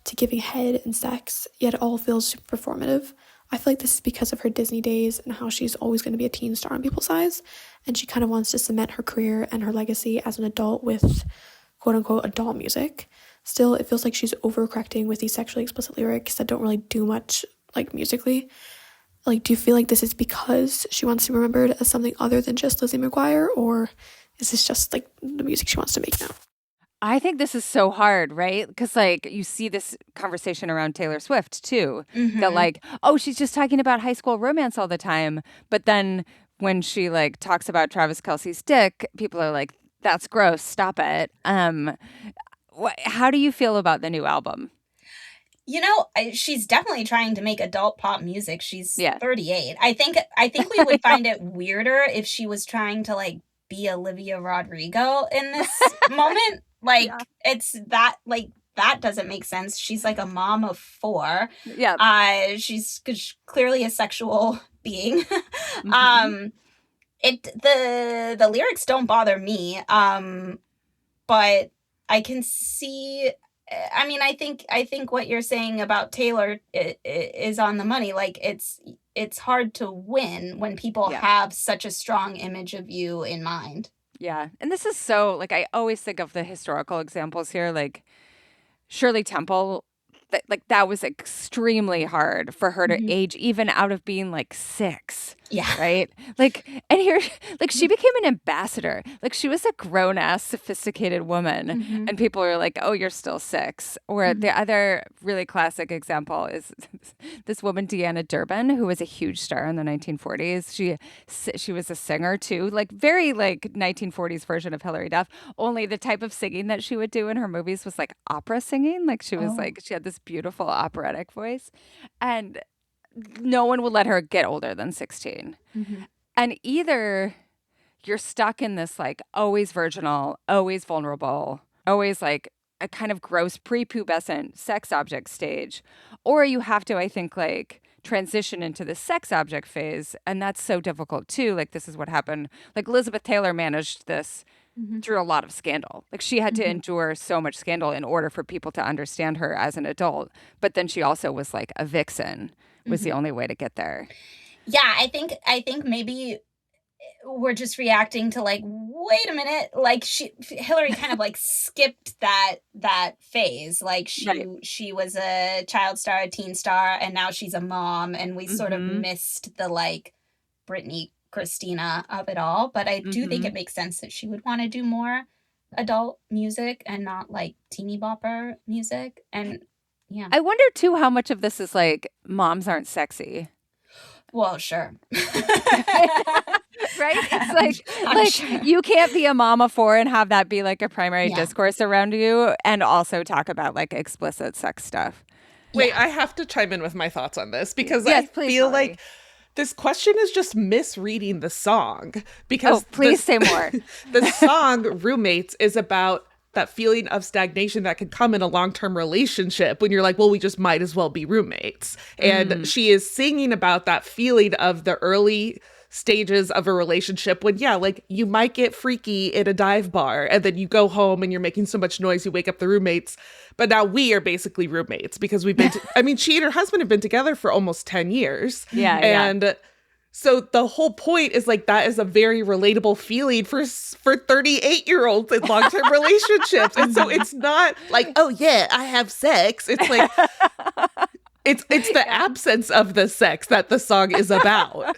[SPEAKER 11] to giving head and sex, yet it all feels super performative. I feel like this is because of her Disney days and how she's always going to be a teen star in people's eyes, and she kind of wants to cement her career and her legacy as an adult with quote-unquote adult music. Still, it feels like she's overcorrecting with these sexually explicit lyrics that don't really do much, like, musically. Like, do you feel like this is because she wants to be remembered as something other than just Lizzie McGuire, or is this just, like, the music she wants to make now?
[SPEAKER 2] I think this is so hard, right? Because, like, you see this conversation around Taylor Swift, too. That, like, oh, she's just talking about high school romance all the time. But then when she, like, talks about Travis Kelce's dick, people are like, that's gross, stop it. How do you feel about the new album?
[SPEAKER 3] You know, she's definitely trying to make adult pop music. She's 38. I think we would find it weirder if she was trying to, like, be Olivia Rodrigo in this moment. Like, it's that, like, that doesn't make sense. She's like a mom of 4.
[SPEAKER 2] Yeah.
[SPEAKER 3] She's clearly a sexual being. The lyrics don't bother me. But I can see I mean, I think what you're saying about Taylor is on the money. Like, it's hard to win when people have such a strong image of you in mind.
[SPEAKER 2] Yeah. And this is so, like, I always think of the historical examples here, like Shirley Temple. That was extremely hard for her to age, even out of being like 6.
[SPEAKER 3] Yeah.
[SPEAKER 2] Right. Like, and here, like, she became an ambassador. Like, she was a grown ass, sophisticated woman. And people are like, oh, you're still 6. Or the other really classic example is this woman, Deanna Durbin, who was a huge star in the 1940s. She was a singer, too, like very like 1940s version of Hilary Duff. Only the type of singing that she would do in her movies was like opera singing. Like, she was like, she had this beautiful operatic voice. And no one would let her get older than 16. And either you're stuck in this like always virginal, always vulnerable, always like a kind of gross prepubescent sex object stage, or you have to, I think, like transition into the sex object phase. And that's so difficult too. Like, this is what happened. Like, Elizabeth Taylor managed this through a lot of scandal. Like, she had to endure so much scandal in order for people to understand her as an adult. But then she also was like a vixen, was the only way to get there.
[SPEAKER 3] Yeah, I think maybe we're just reacting to like, wait a minute, like Hilary kind of like skipped that phase. Like, she was a child star, a teen star, and now she's a mom, and we sort of missed the like Britney, Christina of it all. But I do think it makes sense that she would want to do more adult music and not like teeny bopper music. And yeah,
[SPEAKER 2] I wonder too how much of this is like moms aren't sexy.
[SPEAKER 3] Well, sure.
[SPEAKER 2] Right? It's like
[SPEAKER 3] sure.
[SPEAKER 2] You can't be a mom of 4 and have that be like a primary discourse around you, and also talk about like explicit sex stuff.
[SPEAKER 6] Wait, I have to chime in with my thoughts on this because
[SPEAKER 2] Yes,
[SPEAKER 6] I
[SPEAKER 2] please,
[SPEAKER 6] feel
[SPEAKER 2] Hilary.
[SPEAKER 6] like this question is just misreading the song. Because
[SPEAKER 2] please say more.
[SPEAKER 6] The song Roommates is about that feeling of stagnation that can come in a long-term relationship when you're like, well, we just might as well be roommates. And she is singing about that feeling of the early stages of a relationship when, like, you might get freaky in a dive bar and then you go home and you're making so much noise, you wake up the roommates. But now we are basically roommates because we've been, I mean, she and her husband have been together for almost 10 years. And so the whole point is like, that is a very relatable feeling for 38-year-olds in long-term relationships. And so it's not like, oh yeah, I have sex. It's like, it's the absence of the sex that the song is about.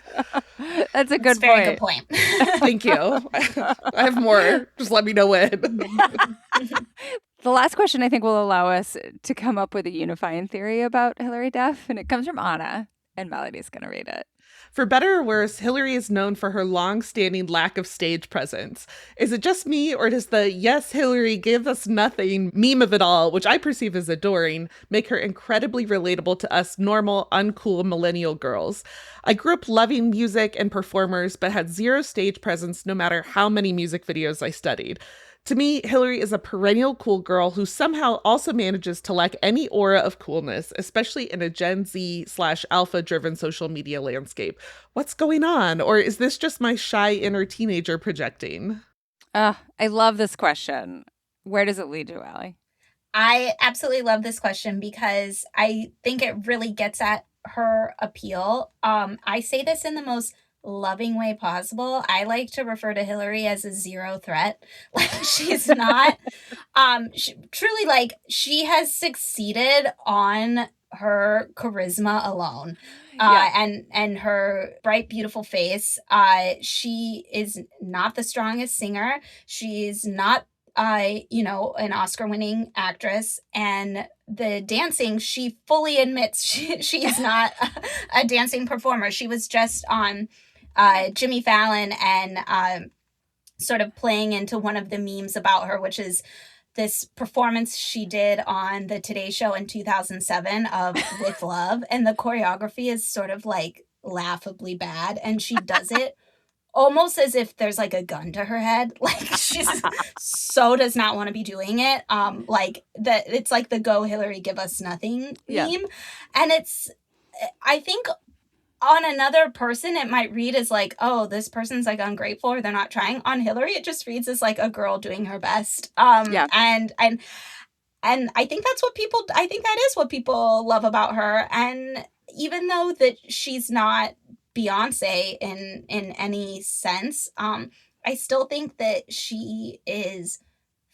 [SPEAKER 2] That's a good
[SPEAKER 3] Very good point.
[SPEAKER 6] Thank you. I have more. Just let me know when.
[SPEAKER 2] The last question, I think, will allow us to come up with a unifying theory about Hilary Duff, and it comes from Anna, and Melody's going to read it.
[SPEAKER 6] For better or worse, Hilary is known for her long-standing lack of stage presence. Is it just me, or does the "yes, Hilary, give us nothing" meme of it all, which I perceive as adoring, make her incredibly relatable to us normal, uncool millennial girls? I grew up loving music and performers, but had zero stage presence no matter how many music videos I studied. To me, Hilary is a perennial cool girl who somehow also manages to lack any aura of coolness, especially in a Gen Z/alpha-driven social media landscape. What's going on? Or is this just my shy inner teenager projecting?
[SPEAKER 2] I love this question. Where does it lead you, Allie?
[SPEAKER 3] I absolutely love this question because I think it really gets at her appeal. I say this in the most loving way possible. I like to refer to Hilary as a zero threat. Like, she's not truly, like, she has succeeded on her charisma alone. And her bright, beautiful face. She is not the strongest singer. She's not an Oscar-winning actress, and the dancing, she fully admits she is not a dancing performer. She was just on Jimmy Fallon and sort of playing into one of the memes about her, which is this performance she did on the Today Show in 2007 of With Love, and the choreography is sort of like laughably bad, and she does it almost as if there's like a gun to her head. Like, she's so does not want to be doing it. It's like the "Go Hilary, give us nothing" meme. And I think on another person, it might read as like, oh, this person's like ungrateful or they're not trying. On Hilary, it just reads as like a girl doing her best. And And I think I think that is what people love about her. And even though that she's not Beyonce in any sense, I still think that she is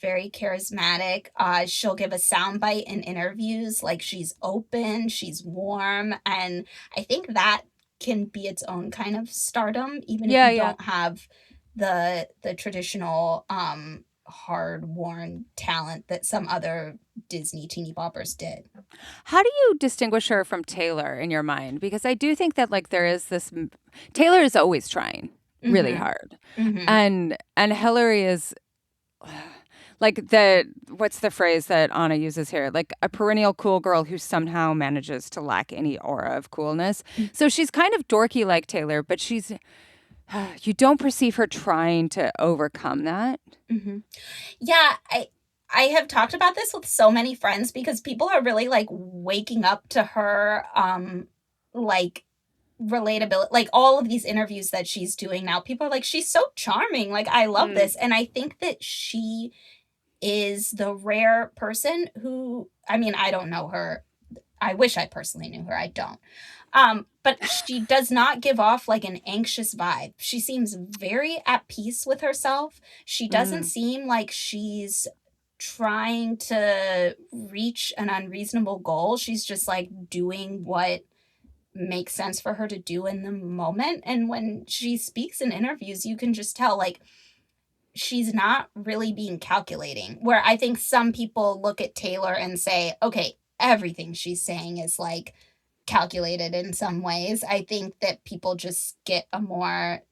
[SPEAKER 3] very charismatic. She'll give a soundbite in interviews. Like, she's open, she's warm, and I think that can be its own kind of stardom, even if you don't have the traditional hard worn talent that some other Disney teeny boppers did.
[SPEAKER 2] How do you distinguish her from Taylor in your mind? Because I do think that like there is this Taylor is always trying really hard. And Hilary is like what's the phrase that Anna uses here? Like a perennial cool girl who somehow manages to lack any aura of coolness. So she's kind of dorky like Taylor, but she's you don't perceive her trying to overcome that.
[SPEAKER 3] Yeah, I have talked about this with so many friends because people are really like waking up to her like relatability, like all of these interviews that she's doing now. People are like, she's so charming. Like, I love this. And I think that she is the rare person who, I mean, I don't know her. I wish I personally knew her. I don't. But she does not give off like an anxious vibe. She seems very at peace with herself. She doesn't seem like she's trying to reach an unreasonable goal. She's just like doing what makes sense for her to do in the moment. And when she speaks in interviews, you can just tell like she's not really being calculating. Where I think some people look at Taylor and say, okay, everything she's saying is like calculated in some ways. I think that people just get a more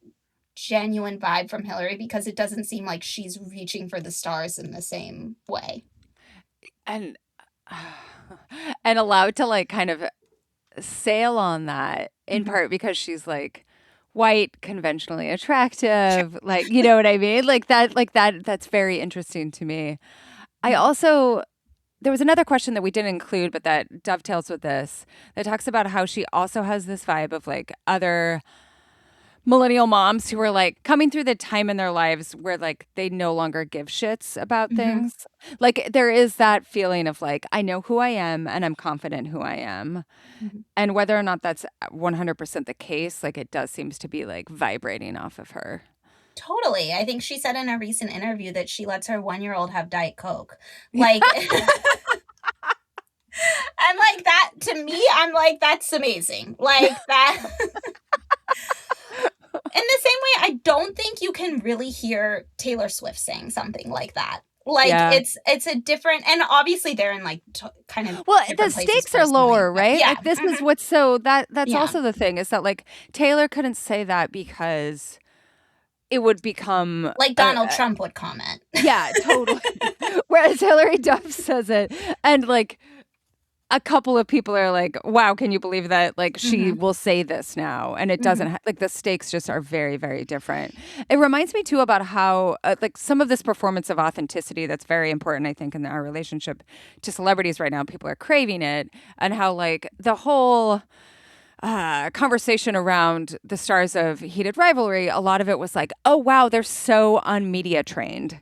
[SPEAKER 3] genuine vibe from Hilary because it doesn't seem like she's reaching for the stars in the same way.
[SPEAKER 2] And allowed to like kind of sail on that in part because she's like white, conventionally attractive, like, you know what I mean? Like that's very interesting to me. I also, there was another question that we didn't include, but that dovetails with this, that talks about how she also has this vibe of like other millennial moms who are like coming through the time in their lives where like they no longer give shits about things. Like there is that feeling of like, I know who I am and I'm confident who I am. And whether or not that's 100% the case, like it does seems to be like vibrating off of her.
[SPEAKER 3] Totally. I think she said in a recent interview that she lets her 1-year-old have Diet Coke. Like, and like that to me, I'm like, that's amazing. Like that. In the same way, I don't think you can really hear Taylor Swift saying something like that. Like it's a different, and obviously they're in like kind of
[SPEAKER 2] the stakes are lower, right?
[SPEAKER 3] Yeah.
[SPEAKER 2] Like this is what's so that's also the thing is that like Taylor couldn't say that because it would become
[SPEAKER 3] like Donald Trump would comment.
[SPEAKER 2] Yeah, totally. Whereas Hilary Duff says it, and like a couple of people are like, wow, can you believe that? Like she will say this now, and it doesn't like the stakes just are very, very different. It reminds me too about how like some of this performance of authenticity that's very important, I think, in our relationship to celebrities right now. People are craving it, and how like the whole conversation around the stars of Heated Rivalry, a lot of it was like, oh wow, they're so unmedia trained,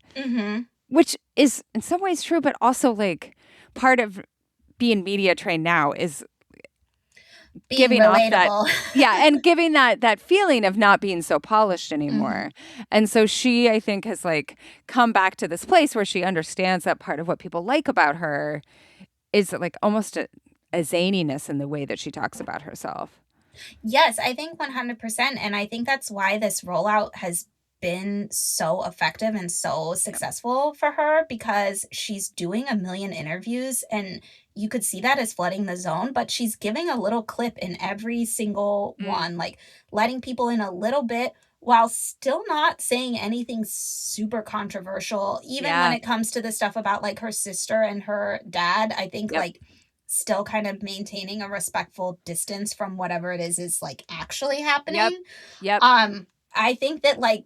[SPEAKER 2] which is in some ways true, but also like part of being media trained now is
[SPEAKER 3] being
[SPEAKER 2] giving
[SPEAKER 3] relatable.
[SPEAKER 2] off that, and giving that feeling of not being so polished anymore. And so she, I think, has like come back to this place where she understands that part of what people like about her is like almost a zaniness in the way that she talks about herself.
[SPEAKER 3] Yes, I think 100%. And I think that's why this rollout has been so effective and so successful for her, because she's doing a million interviews and you could see that as flooding the zone, but she's giving a little clip in every single one, like letting people in a little bit while still not saying anything super controversial. Even when it comes to the stuff about like her sister and her dad, I think like still kind of maintaining a respectful distance from whatever it is like actually happening. I think that like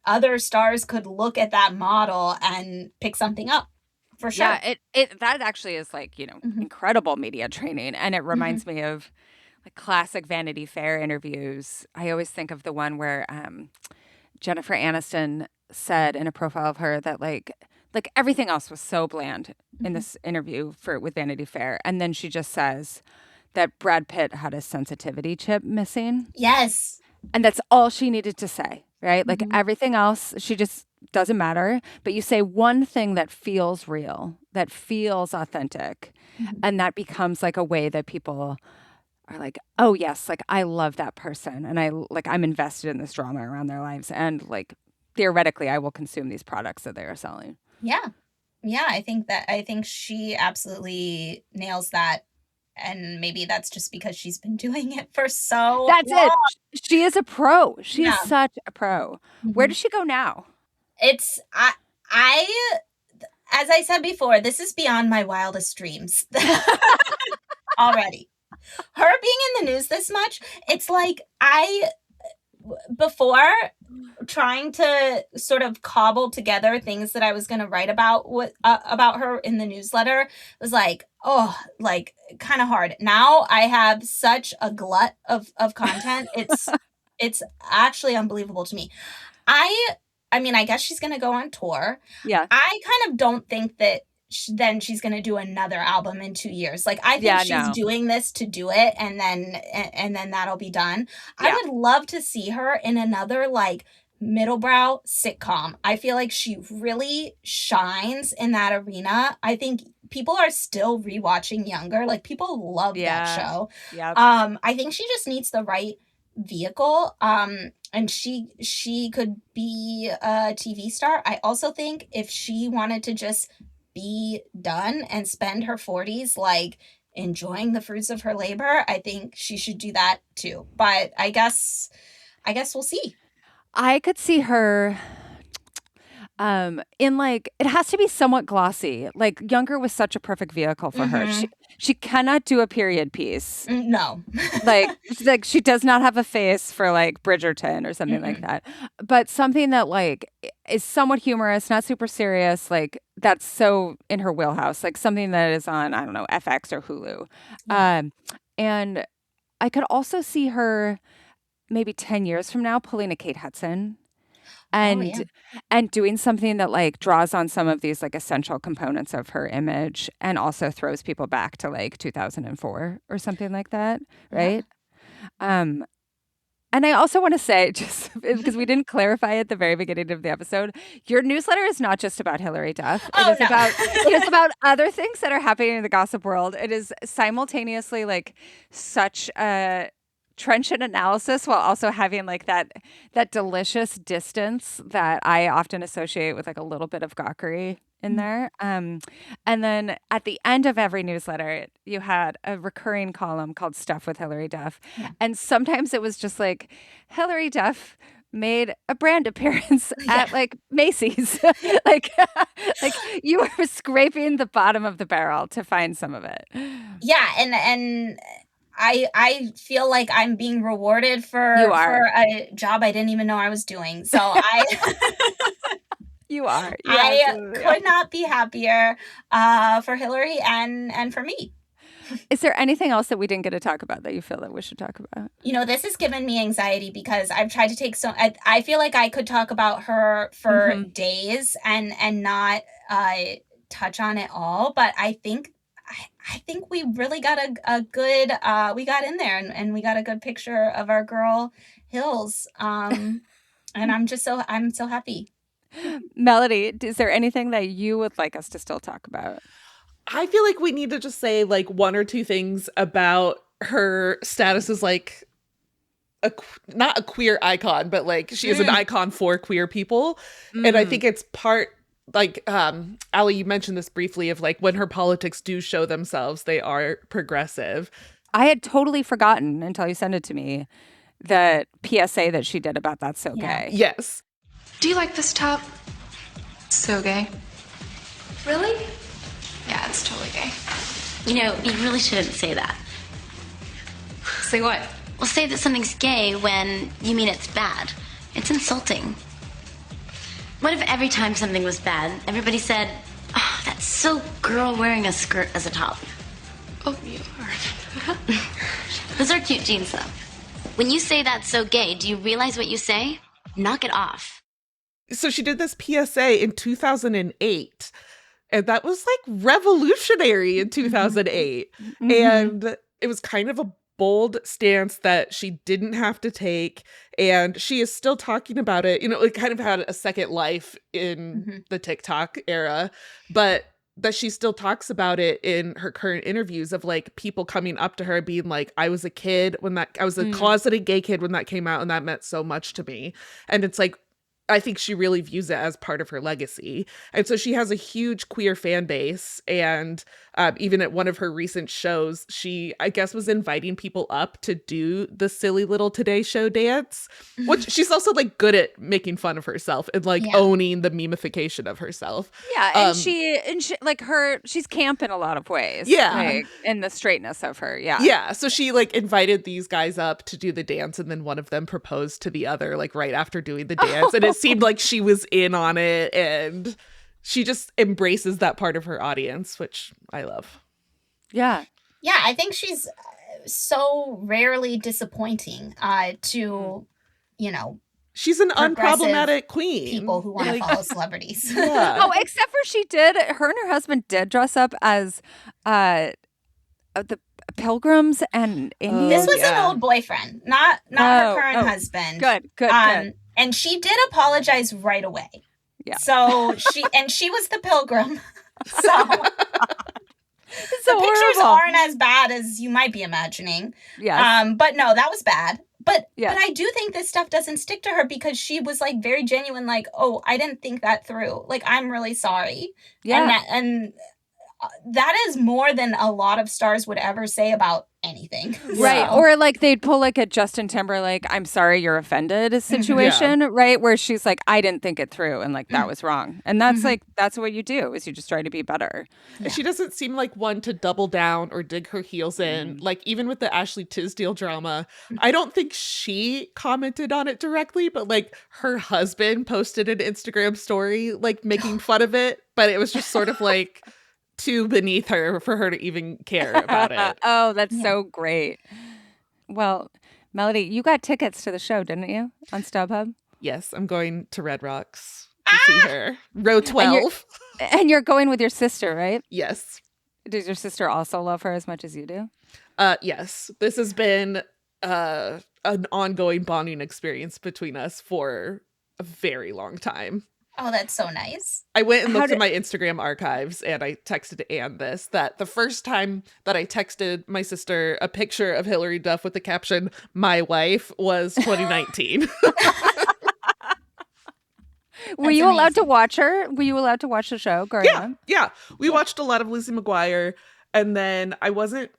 [SPEAKER 3] other stars could look at that model and pick something up. For sure.
[SPEAKER 2] Yeah, it that actually is like, you know, incredible media training. And it reminds me of like classic Vanity Fair interviews. I always think of the one where Jennifer Aniston said in a profile of her that like like everything else was so bland in this interview with Vanity Fair. And then she just says that Brad Pitt had a sensitivity chip missing.
[SPEAKER 3] Yes.
[SPEAKER 2] And that's all she needed to say, right? Like everything else, she just doesn't matter. But you say one thing that feels real, that feels authentic, and that becomes like a way that people are like, oh yes, like I love that person, and I'm invested in this drama around their lives, and like theoretically I will consume these products that they are selling.
[SPEAKER 3] Yeah. I think she absolutely nails that. And maybe that's just because she's been doing it for so
[SPEAKER 2] That's
[SPEAKER 3] long.
[SPEAKER 2] it. She is a pro. She is such a pro. Where does she go now?
[SPEAKER 3] It's I as I said before, this is beyond my wildest dreams. Already. Her being in the news this much, it's like before trying to sort of cobble together things that I was going to write about her in the newsletter, was like, oh, like kind of hard. Now I have such a glut of content. It's actually unbelievable to me. I mean, I guess she's going to go on tour.
[SPEAKER 2] Yeah.
[SPEAKER 3] I kind of don't think that then she's going to do another album in 2 years. Like, I think she's doing this to do it, and then that'll be done. Yeah. I would love to see her in another, like, middlebrow sitcom. I feel like she really shines in that arena. I think people are still rewatching Younger. Like, people love that show.
[SPEAKER 2] Yep.
[SPEAKER 3] I think she just needs the right vehicle. And she could be a TV star. I also think if she wanted to just be done and spend her 40s like enjoying the fruits of her labor, I think she should do that too. But I guess we'll see.
[SPEAKER 2] I could see her in like, it has to be somewhat glossy. Like Younger was such a perfect vehicle for her. She cannot do a period piece.
[SPEAKER 3] No.
[SPEAKER 2] like she does not have a face for like Bridgerton or something like that. But something that like is somewhat humorous, not super serious, like that's so in her wheelhouse. Like something that is on, I don't know, FX or Hulu. Yeah. And I could also see her maybe 10 years from now pulling a Kate Hudson. And doing something that like draws on some of these like essential components of her image and also throws people back to like 2004 or something like that, right? Yeah. And I also want to say, just because we didn't clarify at the very beginning of the episode, your newsletter is not just about Hilary Duff. It is about other things that are happening in the gossip world. It is simultaneously like such a trenchant analysis while also having like that delicious distance that I often associate with like a little bit of gawkery in there. And then at the end of every newsletter, you had a recurring column called Stuff with Hilary Duff. Yeah. And sometimes it was just like Hilary Duff made a brand appearance at like Macy's. like you were scraping the bottom of the barrel to find some of it.
[SPEAKER 3] Yeah, and I feel like I'm being rewarded for a job I didn't even know I was doing. So
[SPEAKER 2] You are.
[SPEAKER 3] I could not be happier for Hilary and for me.
[SPEAKER 2] Is there anything else that we didn't get to talk about that you feel that we should talk about?
[SPEAKER 3] You know, this has given me anxiety because I've tried to take I feel like I could talk about her for days and not touch on it all. But I think we really got a good, we got in there and we got a good picture of our girl Hills. And I'm so happy.
[SPEAKER 2] Melody, is there anything that you would like us to still talk about?
[SPEAKER 6] I feel like we need to just say like one or two things about her status as like not a queer icon, but like she is an icon for queer people. And I think it's part like Ali, you mentioned this briefly of like when her politics do show themselves, they are progressive.
[SPEAKER 2] I had totally forgotten until you sent it to me the PSA that she did about That's So Gay.
[SPEAKER 6] Yes.
[SPEAKER 12] Do you like this top? So gay. Really? Yeah, it's totally gay.
[SPEAKER 9] You know, you really shouldn't say that.
[SPEAKER 12] Say what?
[SPEAKER 9] Well, say that something's gay when you mean it's bad. It's insulting. What if every time something was bad, everybody said, oh, that's so girl wearing a skirt as a top?
[SPEAKER 12] Oh, you are.
[SPEAKER 9] Those are cute jeans, though. When you say that's so gay, do you realize what you say? Knock it off.
[SPEAKER 6] So she did this PSA in 2008. And that was like revolutionary in 2008.
[SPEAKER 2] Mm-hmm.
[SPEAKER 6] And it was kind of a bold stance that she didn't have to take. And she is still talking about it. You know, it kind of had a second life in the TikTok era, but that she still talks about it in her current interviews of like people coming up to her being like, I was a kid when I was a closeted gay kid when that came out, and that meant so much to me. And it's like, I think she really views it as part of her legacy. And so she has a huge queer fan base. And even at one of her recent shows, she, I guess, was inviting people up to do the silly little Today Show dance, which she's also like good at making fun of herself and like owning the memification of herself.
[SPEAKER 2] Yeah. And she like she's camp in a lot of ways.
[SPEAKER 6] Yeah.
[SPEAKER 2] Like, in the straightness of her. Yeah.
[SPEAKER 6] Yeah. So she like invited these guys up to do the dance, and then one of them proposed to the other like right after doing the dance. And it seemed like she was in on it, and she just embraces that part of her audience, which I love.
[SPEAKER 2] Yeah.
[SPEAKER 3] Yeah, I think she's so rarely disappointing to, you know,
[SPEAKER 6] she's an unproblematic queen.
[SPEAKER 3] People who want to follow celebrities.
[SPEAKER 6] Yeah.
[SPEAKER 2] Oh, except for her and her husband did dress up as the Pilgrims and Indians.
[SPEAKER 3] This was an old boyfriend, not her current husband.
[SPEAKER 2] Good.
[SPEAKER 3] And she did apologize right away.
[SPEAKER 2] Yeah.
[SPEAKER 3] So she was the pilgrim. So
[SPEAKER 2] so
[SPEAKER 3] the pictures
[SPEAKER 2] horrible.
[SPEAKER 3] aren't as bad as you might be imagining.
[SPEAKER 2] Yes.
[SPEAKER 3] But no, that was bad. But
[SPEAKER 2] Yes.
[SPEAKER 3] but I do think this stuff doesn't stick to her because she was like very genuine, like, oh, I didn't think that through. Like, I'm really sorry.
[SPEAKER 2] Yeah.
[SPEAKER 3] And that is more than a lot of stars would ever say about anything.
[SPEAKER 2] Right.
[SPEAKER 3] So.
[SPEAKER 2] Or like they'd pull like a Justin Timberlake, I'm sorry you're offended situation, right? Where she's like, I didn't think it through, and like that was wrong. And that's like, that's what you do, is you just try to be better.
[SPEAKER 6] Yeah. She doesn't seem like one to double down or dig her heels in. Like even with the Ashley Tisdale drama, I don't think she commented on it directly, but like her husband posted an Instagram story like making fun of it, but it was just sort of like too beneath her for her to even care about it.
[SPEAKER 2] Oh, that's so great. Well, Melody, you got tickets to the show, didn't you? On StubHub?
[SPEAKER 6] Yes, I'm going to Red Rocks to see her. Row 12.
[SPEAKER 2] And you're going with your sister, right?
[SPEAKER 6] Yes.
[SPEAKER 2] Does your sister also love her as much as you do?
[SPEAKER 6] Yes. This has been an ongoing bonding experience between us for a very long time.
[SPEAKER 3] Oh, that's so nice.
[SPEAKER 6] I went and looked at my Instagram archives, and I texted Anne that the first time that I texted my sister a picture of Hilary Duff with the caption, "My wife," was 2019.
[SPEAKER 2] Were you allowed to watch her? Were you allowed to watch the show growing up?
[SPEAKER 6] Yeah. We watched a lot of Lizzie McGuire, and then I wasn't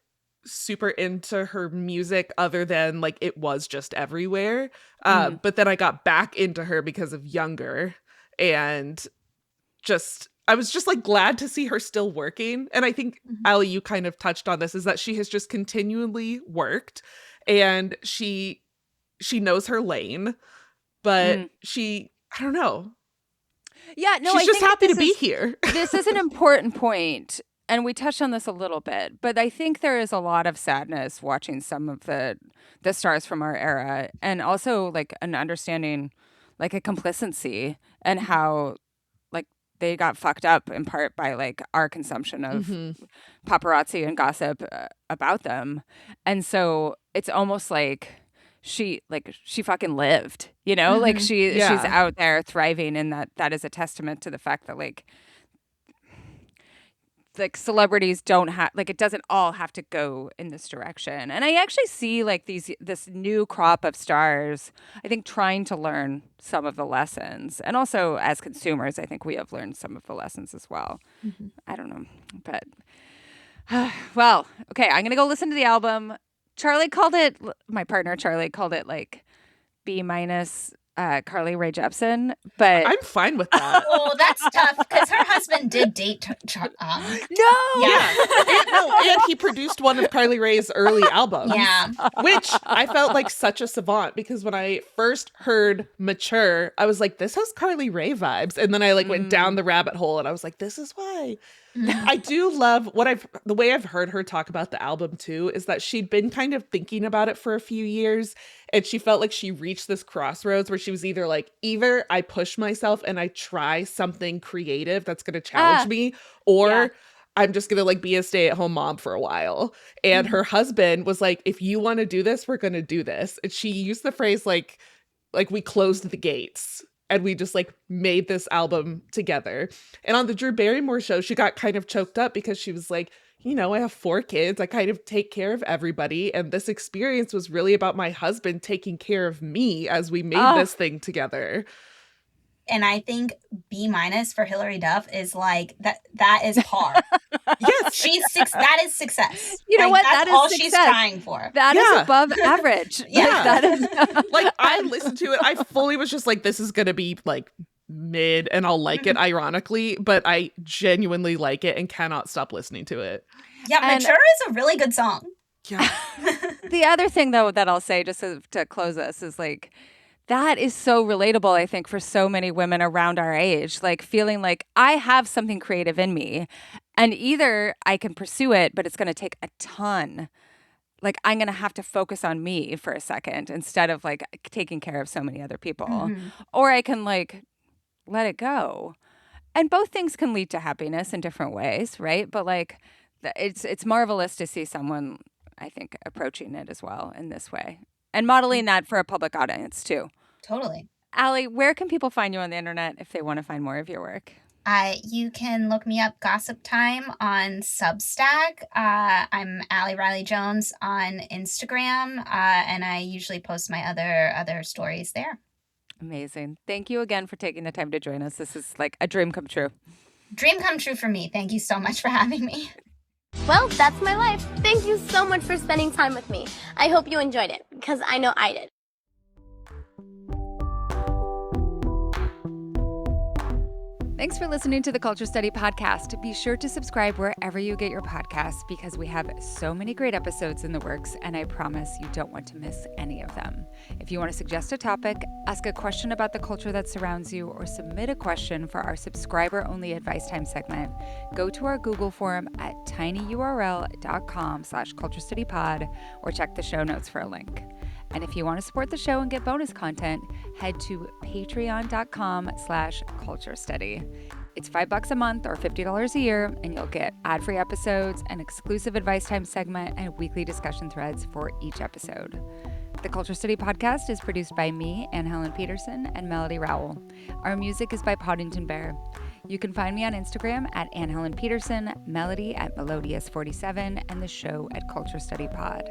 [SPEAKER 6] super into her music other than like it was just everywhere. But then I got back into her because of Younger. And I was just like glad to see her still working. And I think, Allie, you kind of touched on this, is that she has just continually worked, and she knows her lane, but I don't know.
[SPEAKER 2] Yeah, no,
[SPEAKER 6] she's just happy to be here.
[SPEAKER 2] This is an important point, and we touched on this a little bit, but I think there is a lot of sadness watching some of the stars from our era, and also like an understanding, like a complacency, and how like they got fucked up in part by like our consumption of paparazzi and gossip about them. And so it's almost like she fucking lived, you know, like she's out there thriving, and that is a testament to the fact that like celebrities don't have, like, it doesn't all have to go in this direction. And I actually see like this new crop of stars, I think, trying to learn some of the lessons. And also as consumers, I think we have learned some of the lessons as well. I don't know, but well, okay, I'm gonna go listen to the album. My partner Charlie called it like B- Carly Rae Jepsen, but
[SPEAKER 6] I'm fine with that.
[SPEAKER 3] Oh, that's tough because her husband did date.
[SPEAKER 6] And he produced one of Carly Rae's early albums.
[SPEAKER 3] Yeah,
[SPEAKER 6] which I felt like such a savant, because when I first heard Mature, I was like, this has Carly Rae vibes, and then I like went down the rabbit hole, and I was like, this is why I do love the way I've heard her talk about the album too, is that she'd been kind of thinking about it for a few years, and she felt like she reached this crossroads where she was either I push myself and I try something creative that's going to challenge me, or I'm just going to be a stay-at-home mom for a while. And her husband was like, if you want to do this, we're going to do this. And she used the phrase like we closed the gates. And we just made this album together. And on the Drew Barrymore show, she got kind of choked up because she was like, I have 4 kids. I kind of take care of everybody. And this experience was really about my husband taking care of me as we made this thing together.
[SPEAKER 3] And I think B- for Hilary Duff is that is hard.
[SPEAKER 6] Yes.
[SPEAKER 3] That is success.
[SPEAKER 2] You know what?
[SPEAKER 3] That's
[SPEAKER 2] that is
[SPEAKER 3] all
[SPEAKER 2] success.
[SPEAKER 3] she's trying for.
[SPEAKER 2] That is above average.
[SPEAKER 3] Yeah.
[SPEAKER 2] That is
[SPEAKER 6] I listened to it. I fully was just this is going to be mid and I'll like it ironically, but I genuinely like it and cannot stop listening to it.
[SPEAKER 3] Yeah, Mature is a really good song.
[SPEAKER 6] Yeah.
[SPEAKER 2] The other thing though that I'll say just to close this is that is so relatable, I think, for so many women around our age, feeling like I have something creative in me and either I can pursue it, but it's going to take a ton. I'm going to have to focus on me for a second instead of taking care of so many other people. Or I can let it go. And both things can lead to happiness in different ways, right? But it's marvelous to see someone, I think, approaching it as well in this way. And modeling that for a public audience, too.
[SPEAKER 3] Totally.
[SPEAKER 2] Allie, where can people find you on the internet if they want to find more of your work?
[SPEAKER 3] You can look me up Gossip Time on Substack. I'm Allie Riley Jones on Instagram, and I usually post my other stories there.
[SPEAKER 2] Amazing. Thank you again for taking the time to join us. This is a dream come true.
[SPEAKER 3] Dream come true for me. Thank you so much for having me.
[SPEAKER 9] Well, that's my life. Thank you so much for spending time with me. I hope you enjoyed it, because I know I did.
[SPEAKER 2] Thanks for listening to the Culture Study Podcast. Be sure to subscribe wherever you get your podcasts because we have so many great episodes in the works, and I promise you don't want to miss any of them. If you want to suggest a topic, ask a question about the culture that surrounds you, or submit a question for our subscriber-only Advice Time segment, go to our Google form at tinyurl.com/culturestudypod or check the show notes for a link. And if you want to support the show and get bonus content, head to patreon.com/culturestudy. It's $5 a month or $50 a year, and you'll get ad-free episodes, an exclusive Advice Time segment, and weekly discussion threads for each episode. The Culture Study Podcast is produced by me, Anne Helen Peterson, and Melody Rowell. Our music is by Poddington Bear. You can find me on Instagram at Anne Helen Peterson, Melody at Melodious47, and the show at Culture Study Pod.